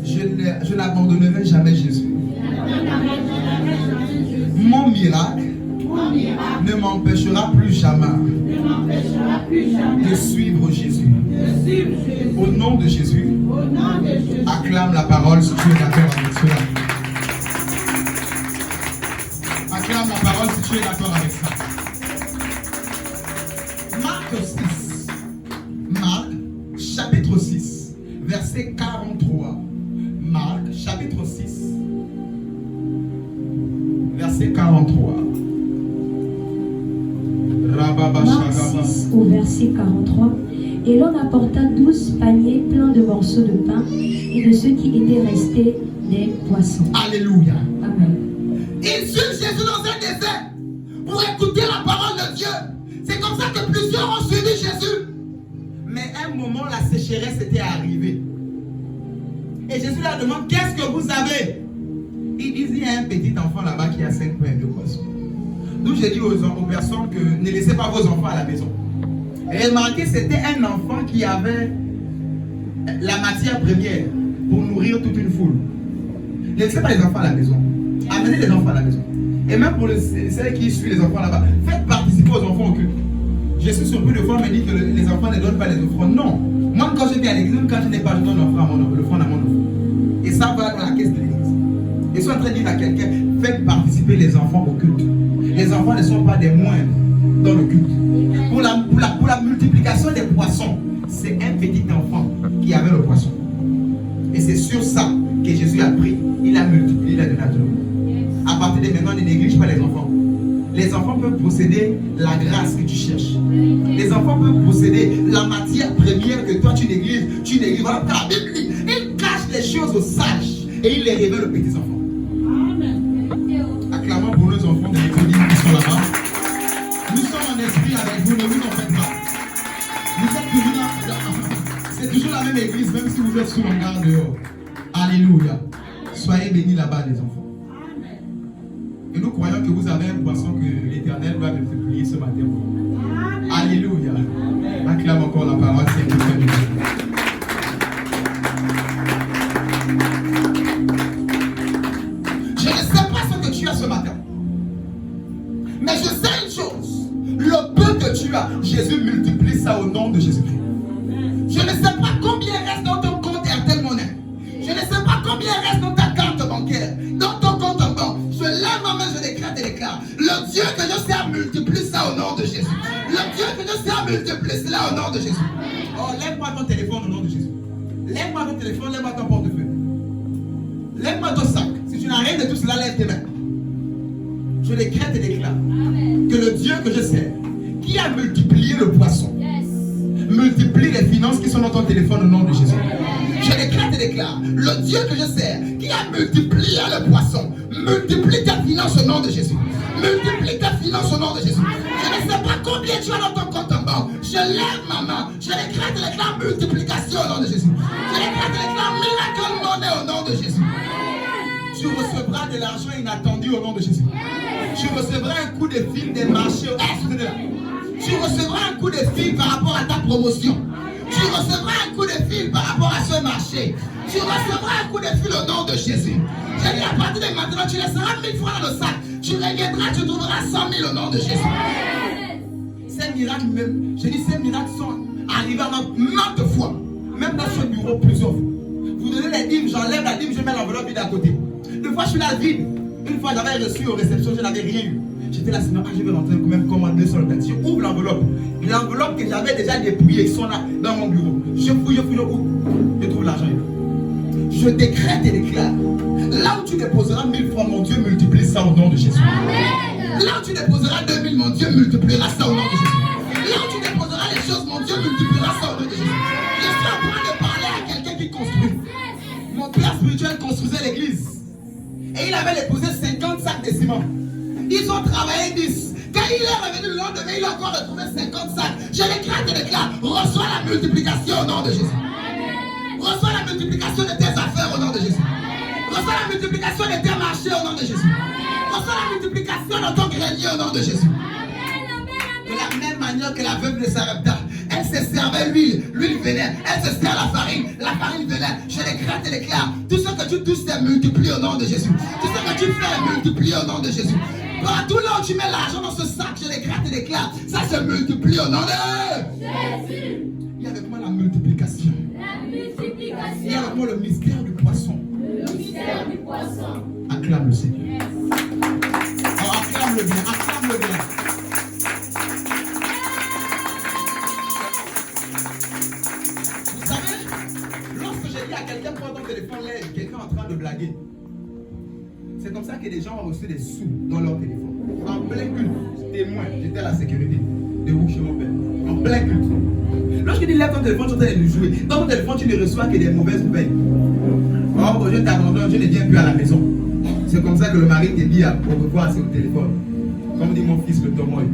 Je n'abandonnerai jamais Jésus. Mon miracle ne m'empêchera plus jamais de suivre Jésus. Au nom de Jésus, acclame la parole si tu es d'accord avec cela. Acclame la parole si tu es d'accord avec ça. Marc 6. Marc, chapitre 6, verset 43. Marc, chapitre 6, verset 43. Marc 6 au verset 43. Et l'on apporta 12 paniers pleins de morceaux de pain et de ceux qui étaient restés des poissons. Alléluia. Amen. Ils suivent Jésus dans un désert pour écouter la parole de Dieu. C'est comme ça que plusieurs ont suivi Jésus. Mais à un moment, la sécheresse était arrivée. Et Jésus leur demande, qu'est-ce que vous avez? Ils disent, il y a un petit enfant là-bas qui a 5 pains de poisson. Donc j'ai dit aux personnes que ne laissez pas vos enfants à la maison. Et remarquez, c'était un enfant qui avait la matière première pour nourrir toute une foule. Ne laissez pas les enfants à la maison. Amenez les enfants à la maison. Et même pour celles qui suivent les enfants là-bas, faites participer aux enfants au culte. Je suis surpris de fois me dire que les enfants ne donnent pas les offrandes. Non. Moi, quand je viens à l'église, quand je n'ai pas, je donne l'offrande à mon enfant. Et ça va dans la caisse de l'église. Et je suis en train de dire à quelqu'un, faites participer les enfants au culte. Les enfants ne sont pas des moindres dans le culte. Pour la multiplication des poissons, c'est un petit enfant qui avait le poisson. Et c'est sur ça que Jésus a pris. Il a multiplié, il a donné à tout le monde. À partir de maintenant, ne néglige pas les enfants. Les enfants peuvent posséder la grâce que tu cherches. Les enfants peuvent posséder la matière première que toi tu négliges. Tu négliges. Voilà, la Bible dit, il cache les choses aux sages et il les révèle aux petits enfants. Acclamons pour nos enfants de l'église qui sont là-bas. Nous sommes en esprit avec vous, ne vous en faites pas. Vous êtes toujours là. C'est toujours la même église, même si vous êtes sous l'hangar dehors. Alléluia. Soyez bénis là-bas, les enfants. Et nous croyons que vous avez un poisson que l'Éternel va multiplier ce matin pour vous. Alléluia. Acclame encore la parole, c'est le Seigneur. Je ne sais pas ce que tu as ce matin. Mais je sais une chose. Le peu que tu as, Jésus multiplie ça au nom de Jésus-Christ. Je ne sais pas combien reste dans ton compte RTL Monnaie. Je ne sais pas combien reste dans ta carte bancaire, dans ton compte en banque. Je lève ma main, je décrète et déclare. Le Dieu que je sers multiplie ça au nom de Jésus. Le Dieu que je sers multiplie cela au nom de Jésus. Oh, lève-moi ton téléphone au nom de Jésus. Lève-moi ton téléphone, lève-moi ton portefeuille. Lève-moi ton sac. Si tu n'as rien de tout cela, lève tes mains. Je décrète et déclare que le Dieu que je sers, qui a multiplié le poisson, multiplie les finances qui sont dans ton téléphone au nom de Jésus. Je décrète et déclare, le Dieu que je sers, qui a multiplié le poisson, multiplie ta finance au nom de Jésus. Multiplie ta finance au nom de Jésus. Je ne sais pas combien tu as dans ton compte en banque. Je lève ma main. Je décrète et déclare multiplication au nom de Jésus. Je décrète et déclare miracle monnaie au nom de Jésus. Tu recevras de l'argent inattendu au nom de Jésus. Tu recevras un coup de fil des marchés. Tu recevras un coup de fil par rapport à ta promotion. Tu recevras un coup de fil par rapport à ce marché. Tu recevras un coup de fil au nom de Jésus. J'ai dit à partir de maintenant, tu laisseras 1000 francs dans le sac. Tu reviendras, tu trouveras 100 000 au nom de Jésus. Ces miracles même, je dis ces miracles sont arrivés à maintes fois. Même dans ce bureau, plusieurs fois. Vous donnez les dîmes, j'enlève la dîme, je mets l'enveloppe vide à côté. Deux fois, je suis là vide. Une fois, j'avais reçu aux réceptions, je n'avais rien eu. J'étais là, sinon, je vais rentrer quand même commander sur le taxi. Je ouvre l'enveloppe. L'enveloppe que j'avais déjà dépouillée, ils sont là, dans mon bureau. Je fouille, je trouve l'argent. Je décrète et déclare. Là où tu déposeras 1000 fois, mon Dieu multiplie ça au nom de Jésus. Amen. Là où tu déposeras 2000, mon Dieu multipliera ça au nom de Jésus. Là où tu déposeras les choses, mon Dieu multipliera ça au nom de Jésus. Je suis en train de parler à quelqu'un qui construit. Mon père spirituel construisait l'église. Et il avait déposé 50 sacs de ciment. Ils ont travaillé 10. Quand il est revenu le lendemain, il a encore retrouvé 50 sacs. Je décrète et déclare, reçois la multiplication au nom de Jésus. Reçois la multiplication de tes affaires au nom de Jésus. Reçois la multiplication de tes marchés au nom de Jésus. Reçois la multiplication de ton grenier au nom de Jésus. De la même manière que la veuve de Sarepta, elle se servait l'huile, l'huile venait, elle se sert la farine venait. Je décrète et déclare, tout ce que tu touches c'est multiplié au nom de Jésus. Tout ce que tu fais est multiplié au nom de Jésus. Partout là où tu mets l'argent dans ce sac, je décrète et déclare, ça se multiplie au nom de Jésus. Il y a avec moi la multiplication. Il y a avec moi le mystère du poisson. Le mystère du poisson. Acclame le Seigneur. Alors acclame-le bien, acclame-le bien. Vous savez, lorsque j'ai dit à quelqu'un prends ton téléphone, là, quelqu'un en train de blaguer. C'est comme ça que les gens ont reçu des sous dans leur téléphone. En plein culte, témoin, j'étais à la sécurité de où chez mon père. En plein culte. Lorsque tu dis lève ton téléphone, tu es en train de jouer. Dans ton téléphone, tu ne reçois que des mauvaises nouvelles. Oh, je t'abandonne, je ne viens plus à la maison. C'est comme ça que le mari te dit au revoir sur le téléphone. Comme dit mon fils le Tomoy.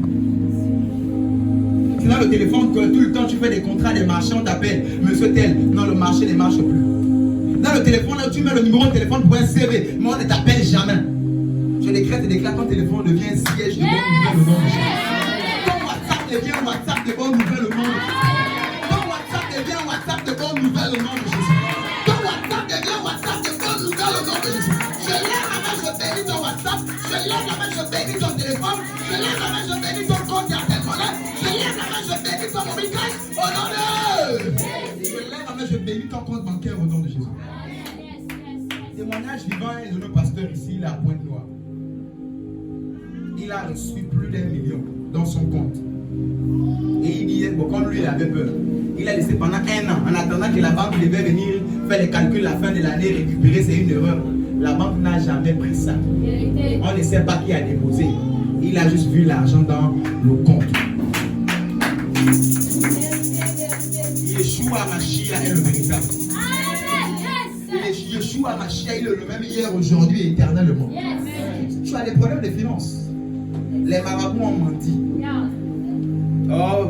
Sinon, le téléphone, que tout le temps tu fais des contrats, des marchés, on t'appelle, monsieur tel. Non, le marché ne marche plus. Dans le téléphone, là, tu mets le numéro de téléphone pour un CV, mais on ne t'appelle jamais. Je décrète et déclare, ton téléphone devient un siège de bonnes nouvelles au nom de Jésus. Ton WhatsApp devient un WhatsApp de bonnes nouvelles au nom de Jésus. Ton WhatsApp devient un WhatsApp de bonnes nouvelles au nom de Jésus. Ton WhatsApp devient un WhatsApp de bonnes nouvelles au nom de Jésus. Je lève la main, je bénis ton WhatsApp. Je lève la main, je bénis ton téléphone. Je lève la main, je bénis ton compte internet. Je lève la main, je bénis ton mobile cash au nom de Jésus. Je lève la main, je bénis ton compte bancaire au nom de Jésus. Témoignage vivant de nos pasteurs ici, il est à Pointe-Noire. Il a reçu plus d'1 million dans son compte. Et il disait, bon, comme lui, il avait peur. Il a laissé pendant 1 an, en attendant que la banque devait venir faire les calculs à la fin de l'année, récupérer, c'est une erreur. La banque n'a jamais pris ça. On ne sait pas qui a déposé. Il a juste vu l'argent dans le compte. Yeshua Mashiach est le véritable. Yeshua Mashiach, il est le même hier, aujourd'hui et éternellement. Tu as des problèmes de finances. Les marabouts ont menti. Oh,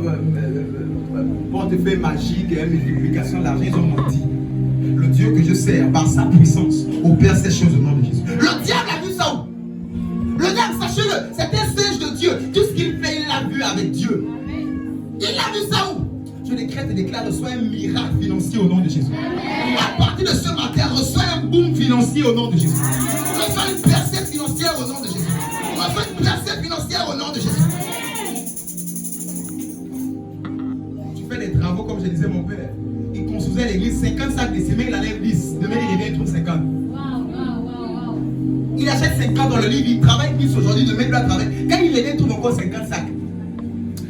portefeuille magique et multiplication de l'argent, ils ont menti. Le Dieu que je sers, par sa puissance, opère ces choses au nom de Jésus. Le diable a vu ça où? Le diable, sachez-le, c'est un singe de Dieu. Tout ce qu'il fait, il l'a vu avec Dieu. Il a vu ça où? Je décrète et déclare, reçois un miracle financier au nom de Jésus. À partir de ce matin, reçois un boom financier au nom de Jésus. Reçois une percée financière au nom de Jésus. Reçois une percée financière au nom de Jésus. Tu fais des travaux comme je disais mon père. Il construisait l'église, 50 sacs de ciment, il enlève 10. Demain il revient, il trouve 50. Il achète 50 dans le livre, il travaille 10 aujourd'hui, demain il doit travailler. Quand il revient, il trouve encore 50 sacs.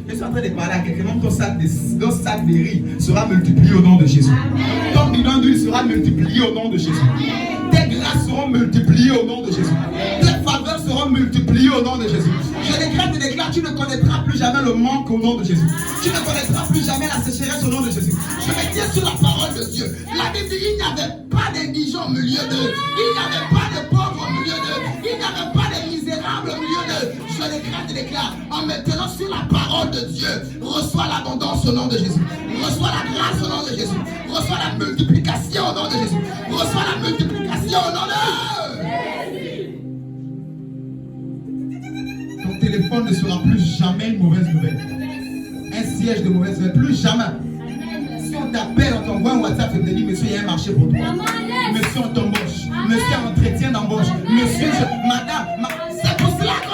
Je suis en train de parler à quelqu'un, ton sac de riz sera multiplié au nom de Jésus. Amen. Ton bidon d'huile sera multiplié au nom de Jésus. Amen. Tes grâces seront multipliées au nom de Jésus. Amen. Tes faveurs seront multipliées au nom de Jésus. Je décrète et déclare, tu ne connaîtras plus jamais le manque au nom de Jésus. Tu ne connaîtras plus jamais la sécheresse au nom de Jésus. Je me tiens sur la parole de Dieu. La Bible dit, il n'y avait pas d'indigents au milieu d'eux. Il n'y avait pas de pauvres au milieu d'eux. Il n'y avait pas de misérables au milieu d'eux. Je décrète et déclare, en maintenant sur la parole de Dieu, reçois l'abondance au nom de Jésus. Reçois la grâce au nom de Jésus. Reçois la multiplication au nom de Jésus. Reçois la multiplication au nom de Jésus. Ton téléphone ne sera plus jamais une mauvaise nouvelle. Un siège de mauvaise nouvelle, plus jamais. Si on t'appelle, on t'envoie un WhatsApp, on te dit, monsieur, il y a un marché pour toi. Monsieur, on t'embauche. Monsieur, entretien d'embauche. Monsieur, madame, c'est pour cela que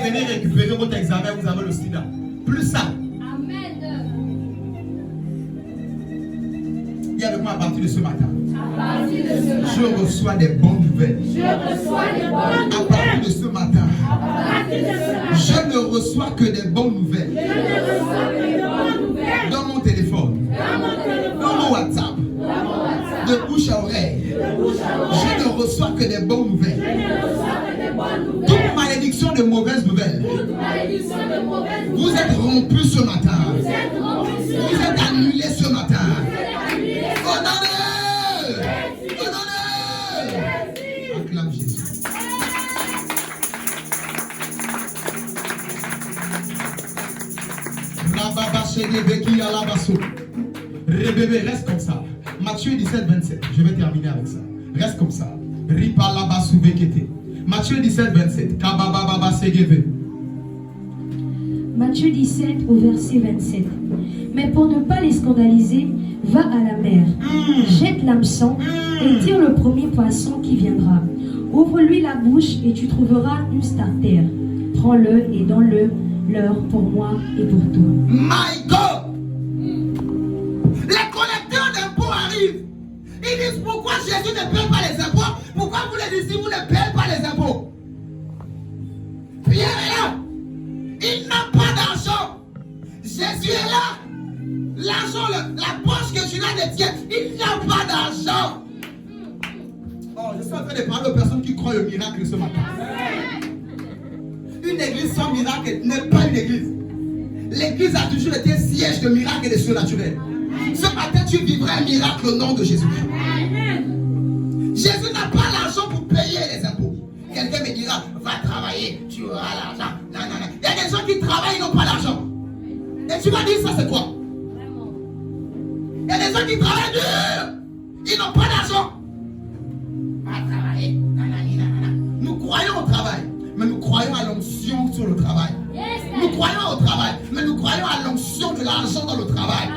allez venir récupérer votre examen, vous avez le sida. Plus ça. Amen. Dis avec moi à partir de ce matin. À partir de ce matin, Je reçois des bonnes nouvelles. je reçois des bonnes À nouvelles. partir de ce matin, À partir de ce matin, je ne reçois que des bonnes nouvelles. je ne reçois que des bonnes nouvelles. Dans mon téléphone, Dans mon téléphone, dans mon WhatsApp, dans mon WhatsApp, de bouche à oreille. de bouche à oreille. Je ne reçois que des bonnes Je nouvelles. ne reçois que des bonnes nouvelles. Toute malédiction de mauvaises nouvelles, Toute malédiction de mauvaises vous nouvelles. êtes rompus ce matin. Vous êtes rompus sur Vous êtes annulés ce matin. Vous êtes annulés. Honneur! Honneur! Acclame Jésus. Rebébé, reste comme ça. Matthieu 17, 27. Je vais terminer avec ça. Reste comme ça. Matthieu 17, 27. Matthieu 17 au verset 27. Mais pour ne pas les scandaliser, va à la mer, jette l'hameçon et tire le premier poisson qui viendra. Ouvre-lui la bouche et tu trouveras une starter. Prends-le et donne-le leur pour moi et pour toi. My God! Les collecteurs d'impôts arrivent. Ils disent pourquoi Jésus ne paye pas les impôts? Pourquoi vous les dites vous ne payez pas les impôts? Pierre est là. Il n'a pas d'argent. Jésus est là. L'argent, la poche que tu as détient, il n'a pas d'argent. Oh, je suis en train de parler aux personnes qui croient au miracle ce matin. Une église sans miracle n'est pas une église. L'église a toujours été siège de miracles et de surnaturel. Ce matin, tu vivras un miracle au nom de Jésus. Jésus n'a pas l'argent pour payer les impôts. Quelqu'un me dira, va travailler, tu auras l'argent. Non, non, non. Il y a des gens qui travaillent, ils n'ont pas l'argent. Et tu vas dire, ça c'est quoi? Il y a des gens qui travaillent dur, ils n'ont pas d'argent. Va travailler. Nanani, nanana. Nous croyons au travail, mais nous croyons à l'onction sur le travail. Nous croyons au travail, mais nous croyons à l'onction de l'argent dans le travail.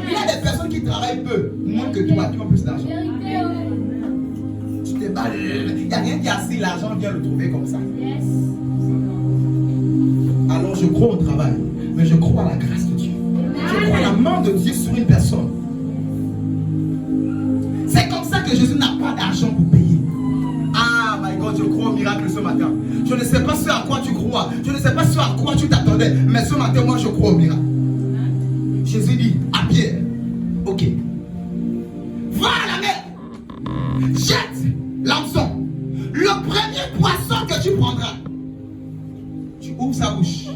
Il y a des personnes qui travaillent peu, moins que toi, qui ont plus d'argent. Tu te bats, il n'y a rien qui a si l'argent vient le trouver comme ça. Alors je crois au travail, mais je crois à la grâce de Dieu. Je crois à la main de Dieu sur une personne. C'est comme ça que Jésus n'a pas d'argent pour payer. Ah my God, je crois au miracle ce matin. Je ne sais pas ce à quoi tu crois. Je ne sais pas ce à quoi tu t'attendais. Mais ce matin, moi, je crois au miracle. Jésus dit à Pierre, ok, va à la mer, jette l'hameçon. Le premier poisson que tu prendras, tu ouvres sa bouche.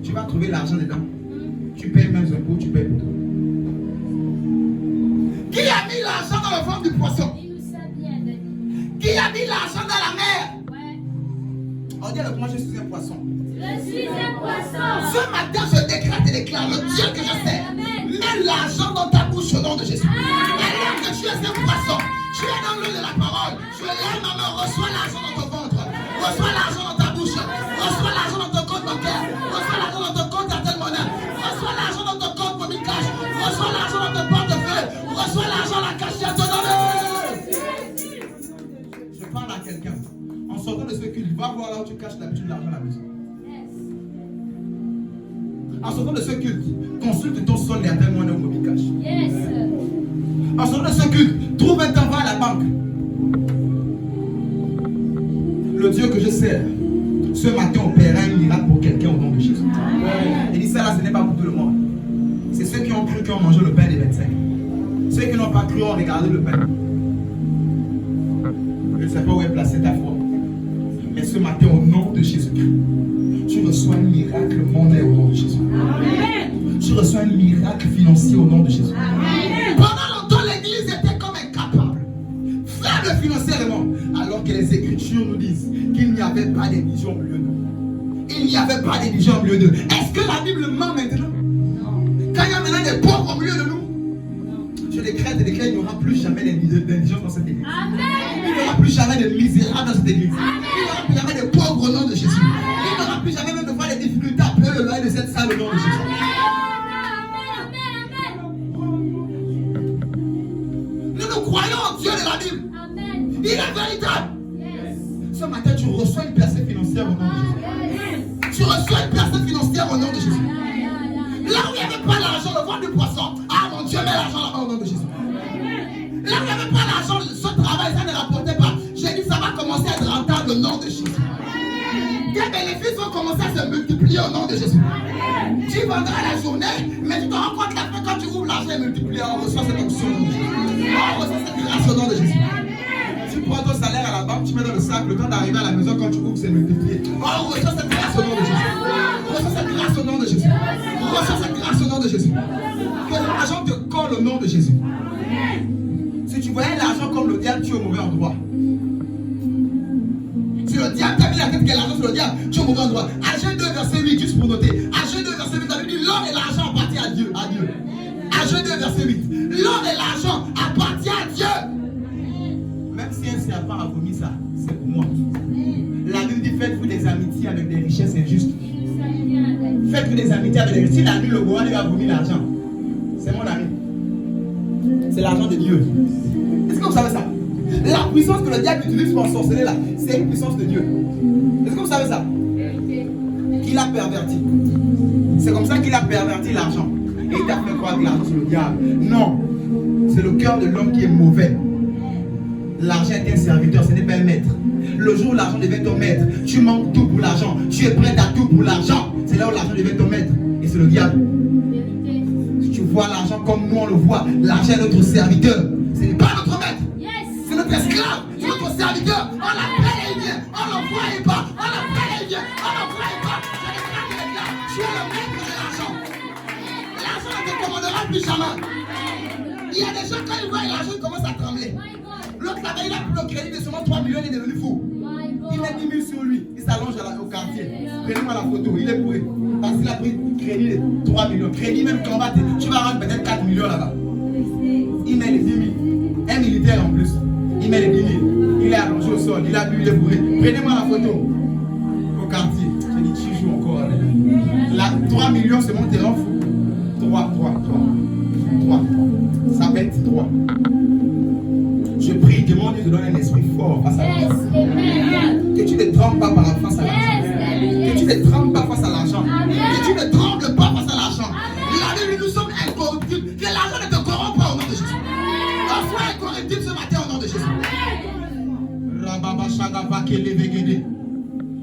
Tu vas trouver l'argent dedans. Tu payes même un impôts, tu payes pour toi. Qui a mis l'argent dans le ventre du poisson? Qui a mis l'argent dans la mer? On dit avec moi, je suis un poisson. Je suis un poisson. Ce matin, je décrète et déclare le Dieu que je sais. Mets l'argent dans ta bouche au nom de Jésus. Alors que tu es un poisson, tu es dans l'eau de la parole. Je lève ma main, reçois l'argent dans ton ventre. Reçois l'argent dans ta bouche. Reçois l'argent dans ton compte bancaire. Reçois l'argent dans ton compte Airtel Money. Reçois l'argent dans ton compte Mobile Cash. Reçois l'argent dans ton portefeuille. Reçois l'argent dans la cachette de ton nom. Je parle à quelqu'un. En sortant de ce culte, va voir là où tu caches l'habitude de l'argent à la maison. En sortant de ce culte, consulte ton solde Airtel Money ou Mobile Cash. En sortant de ce culte, trouve un temps, va à la banque. Le Dieu que je sers, ce matin opérera un miracle pour quelqu'un au nom de Jésus. Il dit ça là, ce n'est pas pour tout le monde. C'est ceux qui ont cru, qui ont mangé le pain des 25. Ceux qui n'ont pas cru ont regardé le pain. Je ne sais pas où est placée ta foi. Mais ce matin, au nom de Jésus-Christ, tu reçois un miracle monnaie au nom de Jésus. Amen. Tu reçois un miracle financier au nom de Jésus. Amen. Pendant longtemps, l'église était comme incapable, faible financièrement, alors que les Écritures nous disent qu'il n'y avait pas d'indigents au milieu d'eux. Il n'y avait pas d'indigents au milieu d'eux. Est-ce que la Bible ment maintenant? Non. Quand il y a maintenant des pauvres au milieu de nous, je décrète et déclare, il n'y aura plus jamais d'indigents dans cette église. Amen. Il n'y aura plus jamais de misérables dans cette église. Amen. Il n'y aura plus jamais de pauvres au nom de Jésus. Amen. Il n'y aura plus jamais même de voir les difficultés à payer le loyer de cette salle au nom de Jésus. Nous croyons en Dieu de la Bible. Amen. Il est véritable. Yes. Ce matin, tu reçois une percée financière au nom de Jésus. Tu reçois une personne financière au nom de Jésus. Là où il n'y avait pas l'argent, le ventre du poisson. Ah mon Dieu, mets l'argent là-bas au nom de Jésus. Là où il n'y avait pas l'argent, ce travail, ça ne rapportait pas. J'ai dit, ça va commencer à être rentable au nom de Jésus. Tes bénéfices vont commencer à se multiplier au nom de Jésus. Tu vendras la journée, mais tu te rends compte qu'après, quand tu ouvres l'argent et multiplié, on reçoit cette option au nom de Jésus. On reçoit cette grâce au nom de Jésus. Tu prends ton salaire à la banque, tu mets dans le sac, le temps d'arriver à la maison, quand tu ouvres, c'est multiplié. On reçoit cette grâce au nom de Jésus. On reçoit cette grâce au nom de Jésus. On reçoit cette grâce au nom de Jésus. Que l'argent te colle au nom de Jésus. Si tu voyais l'argent comme le diable, tu es au mauvais endroit. Si le diable t'a mis la tête que l'argent sur le diable, tu es au mauvais endroit. Agé 2, verset 8, juste pour noter. Agé 2, verset 8, ça veut dire l'or et l'argent appartiennent à Dieu. Agé 2, verset 8. L'or et l'argent appartiennent à Dieu. Même si un serpent a vomi ça, c'est pour moi. La Bible dit faites-vous des amitiés avec des richesses injustes. Faites-vous des amitiés avec des richesses. Si la nuit, le roi lui a vomi l'argent, c'est mon ami. C'est l'argent de Dieu. Est-ce que vous savez ça? La puissance que le diable utilise pour sorceler là, c'est une puissance de Dieu. Est-ce que vous savez ça? Qu'il a perverti. C'est comme ça qu'il a perverti l'argent. Et il t'a fait croire que l'argent c'est le diable. Non. C'est le cœur de l'homme qui est mauvais. L'argent est un serviteur, ce n'est pas un maître. Le jour où l'argent devient ton maître, tu manques tout pour l'argent. Tu es prêt à tout pour l'argent. C'est là où l'argent devient ton maître. Et c'est le diable. Si tu vois l'argent comme nous on le voit, l'argent est notre serviteur. Ce n'est pas notre maître. C'est notre esclave. C'est notre serviteur. On l'appelle et il vient. On l'envoie et il part. On l'appelle et il vient. On l'envoie et il part. Je déclare qu'il est là. Tu es le maître de l'argent. L'argent ne te commandera plus jamais. Il y a des gens, quand ils voient l'argent, ils commencent à trembler. L'autre là-bas, il a pris le crédit de seulement 3 millions, il est devenu fou. Il met 10 000 sur lui. Il s'allonge au quartier. Prenez-moi la photo, il est bourré. Parce qu'il a pris crédit de 3 millions. Crédit même combat, tu vas rendre peut-être 4 millions là-bas. Il met les 10 000. Un militaire en plus. Il met les 10 000. Il est allongé au sol, il a bu, il est bourré. Prenez-moi la photo. Au quartier. J'ai dit, tu joues encore avec. Là, 3 millions, c'est mon terrain fou. 3. Ça bête 3. Je prie, demande Dieu de donner un esprit fort face à l'argent. Que tu ne trembles pas face à l'argent. Que tu ne trembles pas face à l'argent. Que tu ne trembles pas face à l'argent. La Bible, nous sommes incorruptibles. Que l'argent ne te corrompt pas au nom de Jésus. On soit incorruptible ce matin au nom de Jésus.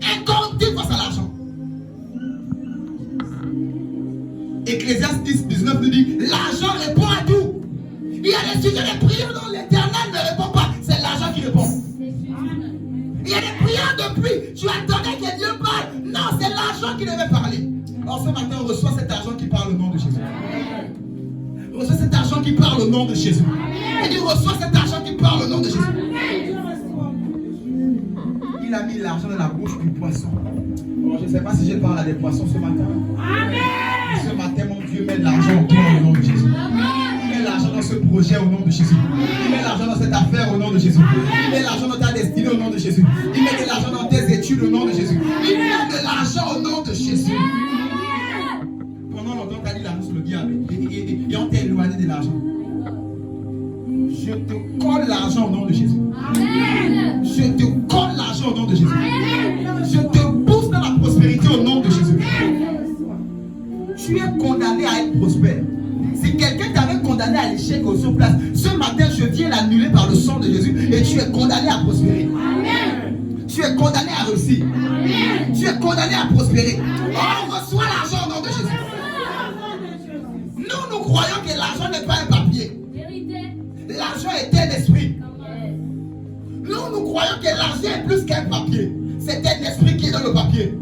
Incorruptible face à l'argent. Ecclésiaste 10, 19 nous dit, l'argent répond à tout. Il y a des sujets de prière dont l'Éternel ne répond pas. C'est l'argent qui répond. Il y a des prières depuis. Tu attendais que Dieu parle. Non, c'est l'argent qui devait parler. Alors ce matin, on reçoit cet argent qui parle au nom de Jésus. On reçoit cet argent qui parle au nom de Jésus. Et il reçoit cet argent qui parle au nom de Jésus. Il a mis l'argent dans la bouche du poisson. Alors, je ne sais pas si je parle à des poissons ce matin. Ce matin, mon Dieu met l'argent au toi au nom de Jésus. Il met l'argent dans ce projet au nom de Jésus. Il met l'argent dans cette affaire au nom de Jésus. Il met l'argent dans ta destinée au nom de Jésus. Il met de l'argent dans tes études au nom de Jésus. Il met de l'argent au nom de Jésus. Pendant longtemps, tu as dit l'argent sur le diable. Et on t'a éloigné de l'argent. Je te colle l'argent au nom de Jésus. Je te colle l'argent au nom de Jésus. Je te pousse dans la prospérité au nom de Jésus. Tu es condamné à être prospère. Si quelqu'un t'avait condamné à l'échec au sur place, ce matin je viens l'annuler par le sang de Jésus et tu es condamné à prospérer. Tu es condamné à réussir. Tu es condamné à prospérer. On reçoit l'argent au nom de Jésus. Nous croyons que l'argent n'est pas un papier. L'argent est un esprit. Nous croyons que l'argent est plus qu'un papier. C'est un esprit qui est dans le papier.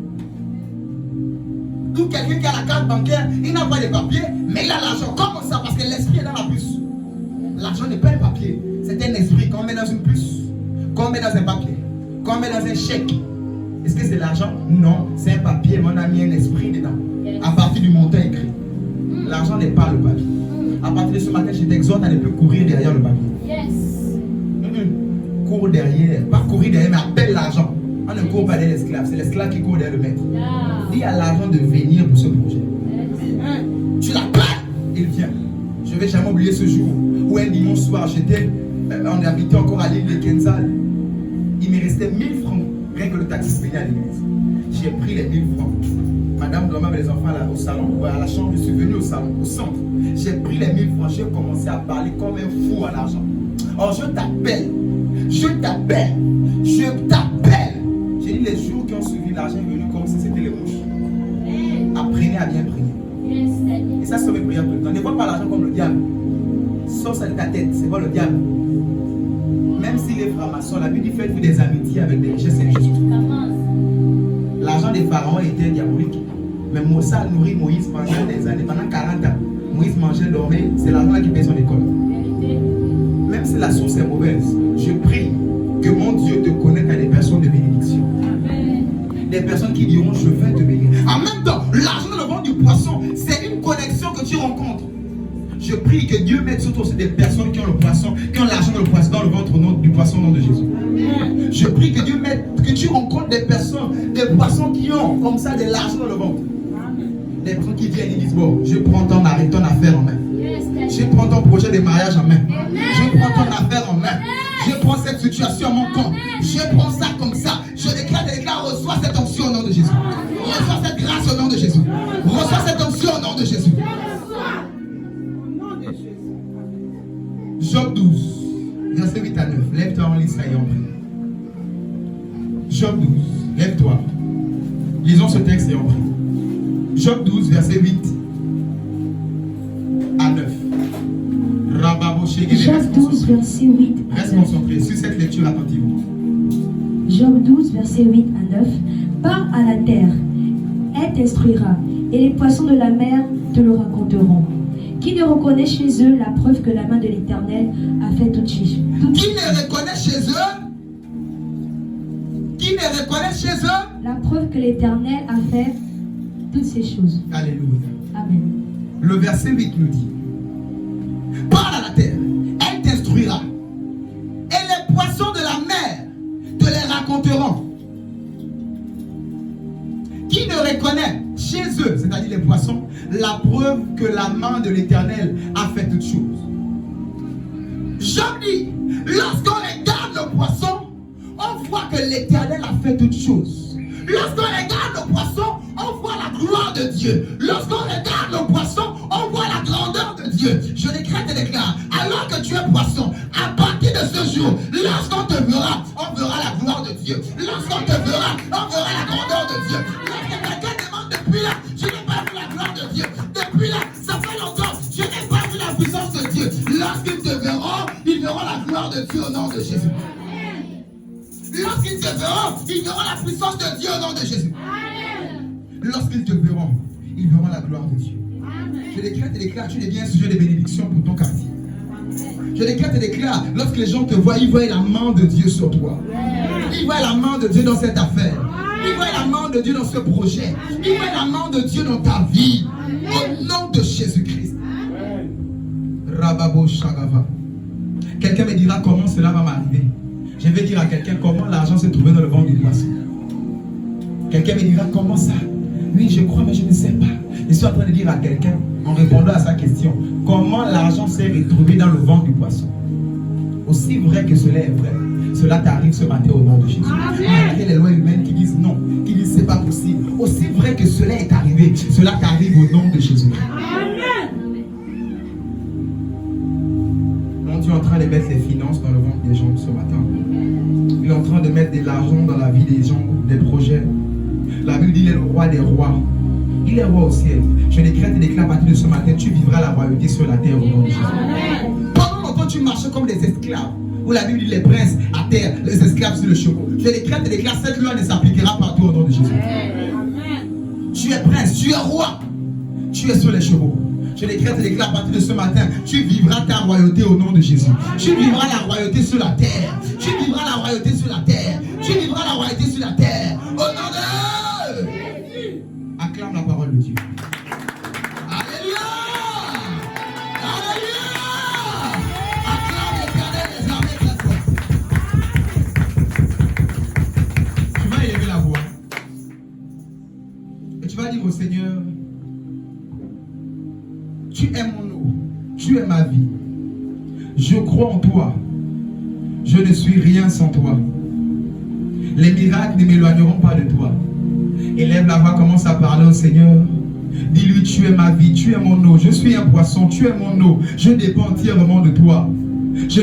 Tout quelqu'un qui a la carte bancaire, il n'a pas de papier, mais il a l'argent. Comment ça? Parce que l'esprit est dans la puce. L'argent n'est pas un papier, c'est un esprit qu'on met dans une puce, qu'on met dans un papier, qu'on met dans un chèque. Est-ce que c'est l'argent? Non, c'est un papier, mais on a mis un esprit dedans. À partir du montant écrit. L'argent n'est pas le papier. À partir de ce matin, je t'exhorte à ne plus courir derrière le papier. Cours derrière, pas courir derrière, mais appelle l'argent. On ne court pas derrière l'esclave, c'est l'esclave qui court derrière le maître. Dis à l'argent de venir pour ce projet. Tu l'appelles, il vient. Je ne vais jamais oublier ce jour où un dimanche soir, on habitait encore à l'île de Kenzal. Il me restait 1000 francs. Rien que le taxi se venait à l'église. J'ai pris les 1000 francs. Madame doit mettre les enfants là, au salon, à la chambre. Je suis venu au salon, au centre. J'ai pris les 1000 francs. J'ai commencé à parler comme un fou à l'argent. Oh, je t'appelle. Je t'appelle. Je t'appelle. J'ai dit les jours qui ont suivi, l'argent est venu comme si c'était les mouches. Apprenez à bien prier. Et ça, c'est mes prières tout le temps. Ne vois pas l'argent comme le diable. Sors ça de ta tête, c'est pas le diable. Même s'il est franc-maçon, la Bible dit faites-vous des amitiés avec des richesses injustes. L'argent des pharaons était diabolique. Mais Moussa a nourri Moïse pendant des années, pendant 40 ans. Moïse mangeait, dormait, c'est l'argent qui paye son école. Même si la source est mauvaise, je prie que mon Dieu te connecte à des personnes de bénédiction. Des personnes qui diront je vais te bénir. En même temps, l'argent dans le ventre du poisson, c'est une connexion que tu rencontres. Je prie que Dieu mette sur toi aussi des personnes qui ont le poisson, qui ont l'argent dans le poisson, dans le ventre du poisson au nom de Jésus. Je prie que Dieu mette, que tu rencontres des personnes, des poissons qui ont comme ça de l'argent dans le ventre. Des personnes qui viennent et disent bon, je prends ton affaire en main. Je prends ton projet de mariage en main. Je prends ton affaire en main. Je prends cette situation à mon compte. Je prends ça comme ça. Je déclare, reçois cette onction au nom de Jésus. Reçois cette grâce au nom de Jésus. Reçois cette onction au nom de Jésus. Job 12, verset 8 à 9. Lève-toi en lit, ça y est, en prie. Job 12, lève-toi. Lisons ce texte et en prie. Job 12, verset 8 à 9. Job 12, verset 8 à 9. Reste concentré sur cette lecture attentivement. Job 12, verset 8 à 9. Pars à la terre, elle t'instruira, et les poissons de la mer te le raconteront. Qui ne reconnaît chez eux la preuve que la main de l'Éternel a fait toute chose? Qui ne reconnaît chez eux? Qui ne reconnaît chez eux? La preuve que l'Éternel a fait toutes ces choses. Alléluia. Amen. Le verset 8 nous dit: parle à la terre, elle t'instruira, et les poissons de la mer te les raconteront. Qui ne reconnaît chez eux, c'est-à-dire les poissons, la preuve que la main de l'Éternel a fait toutes choses? Job dit, lorsqu'on regarde le poisson, on voit que l'Éternel a fait toutes choses. Lorsqu'on regarde le poisson, on voit la gloire de Dieu. Lorsqu'on regarde le poisson, on voit la grandeur de Dieu. Je décrète et déclare, alors que tu es poisson, à partir de ce jour, lorsqu'on te verra, on verra la gloire de Dieu. Lorsqu'on te verra, on verra la grandeur de Dieu. Lorsque quelqu'un demande depuis là, je n'ai pas vu la gloire de Dieu. Depuis là, ça fait longtemps, je n'ai pas vu la puissance de Dieu. Lorsqu'ils te verront, ils verront la gloire de Dieu au nom de Jésus. Lorsqu'ils te verront, ils verront la puissance de Dieu au nom de Jésus. Lorsqu'ils te verront, ils verront la gloire de Dieu. Je déclare et déclare, tu deviens un sujet de bénédiction pour ton quartier. Je déclare et déclare, lorsque les gens te voient, ils voient la main de Dieu sur toi. Ils voient la main de Dieu dans cette affaire. Ils voient la main de Dieu dans ce projet. Ils voient la main de Dieu dans ta vie. Au nom de Jésus-Christ. Rababo Shagava. Quelqu'un me dira comment cela va m'arriver. Je vais dire à quelqu'un comment l'argent s'est trouvé dans le ventre du poisson. Quelqu'un me dira comment ça. Oui, je crois, mais je ne sais pas. Je suis en train de dire à quelqu'un, en répondant à sa question, comment l'argent s'est retrouvé dans le ventre du poisson. Aussi vrai que cela est vrai, cela t'arrive ce matin au nom de Jésus. Malgré les lois humaines qui disent non, qui disent c'est pas possible. Aussi vrai que cela est arrivé, cela t'arrive au nom de Jésus. Mon Dieu est en train de mettre les finances dans le ventre des gens ce matin. Il est en train de mettre de l'argent dans la vie des gens, des projets. La Bible dit il est le roi des rois. Il est roi au ciel. Je décrète et déclare à partir de ce matin, tu vivras la royauté sur la terre au nom de Jésus. Pendant longtemps, tu marchais comme des esclaves. Où la Bible dit les princes à terre, les esclaves sur le cheval. Je décrète et déclare, cette loi ne s'appliquera partout au nom de Jésus. Tu es prince, tu es roi. Tu es sur les chevaux. Je décrète et déclare à partir de ce matin, tu vivras ta royauté au nom de Jésus. Tu vivras la royauté sur la terre. Tu vivras la royauté sur la terre. Tu vivras la royauté sur la terre. Au nom de Jésus. Acclame la parole de Dieu. Alléluia. Alléluia. Acclame l'Éternel des armées très fort. Tu vas élever la voix. Et tu vas dire au Seigneur, tu es mon eau, tu es ma vie. Je crois en toi. Je ne suis rien sans toi. Les miracles ne m'éloigneront pas de toi. Élève la voix, commence à parler au Seigneur. Dis-lui, tu es ma vie, tu es mon eau. Je suis un poisson, tu es mon eau. Je dépends entièrement de toi.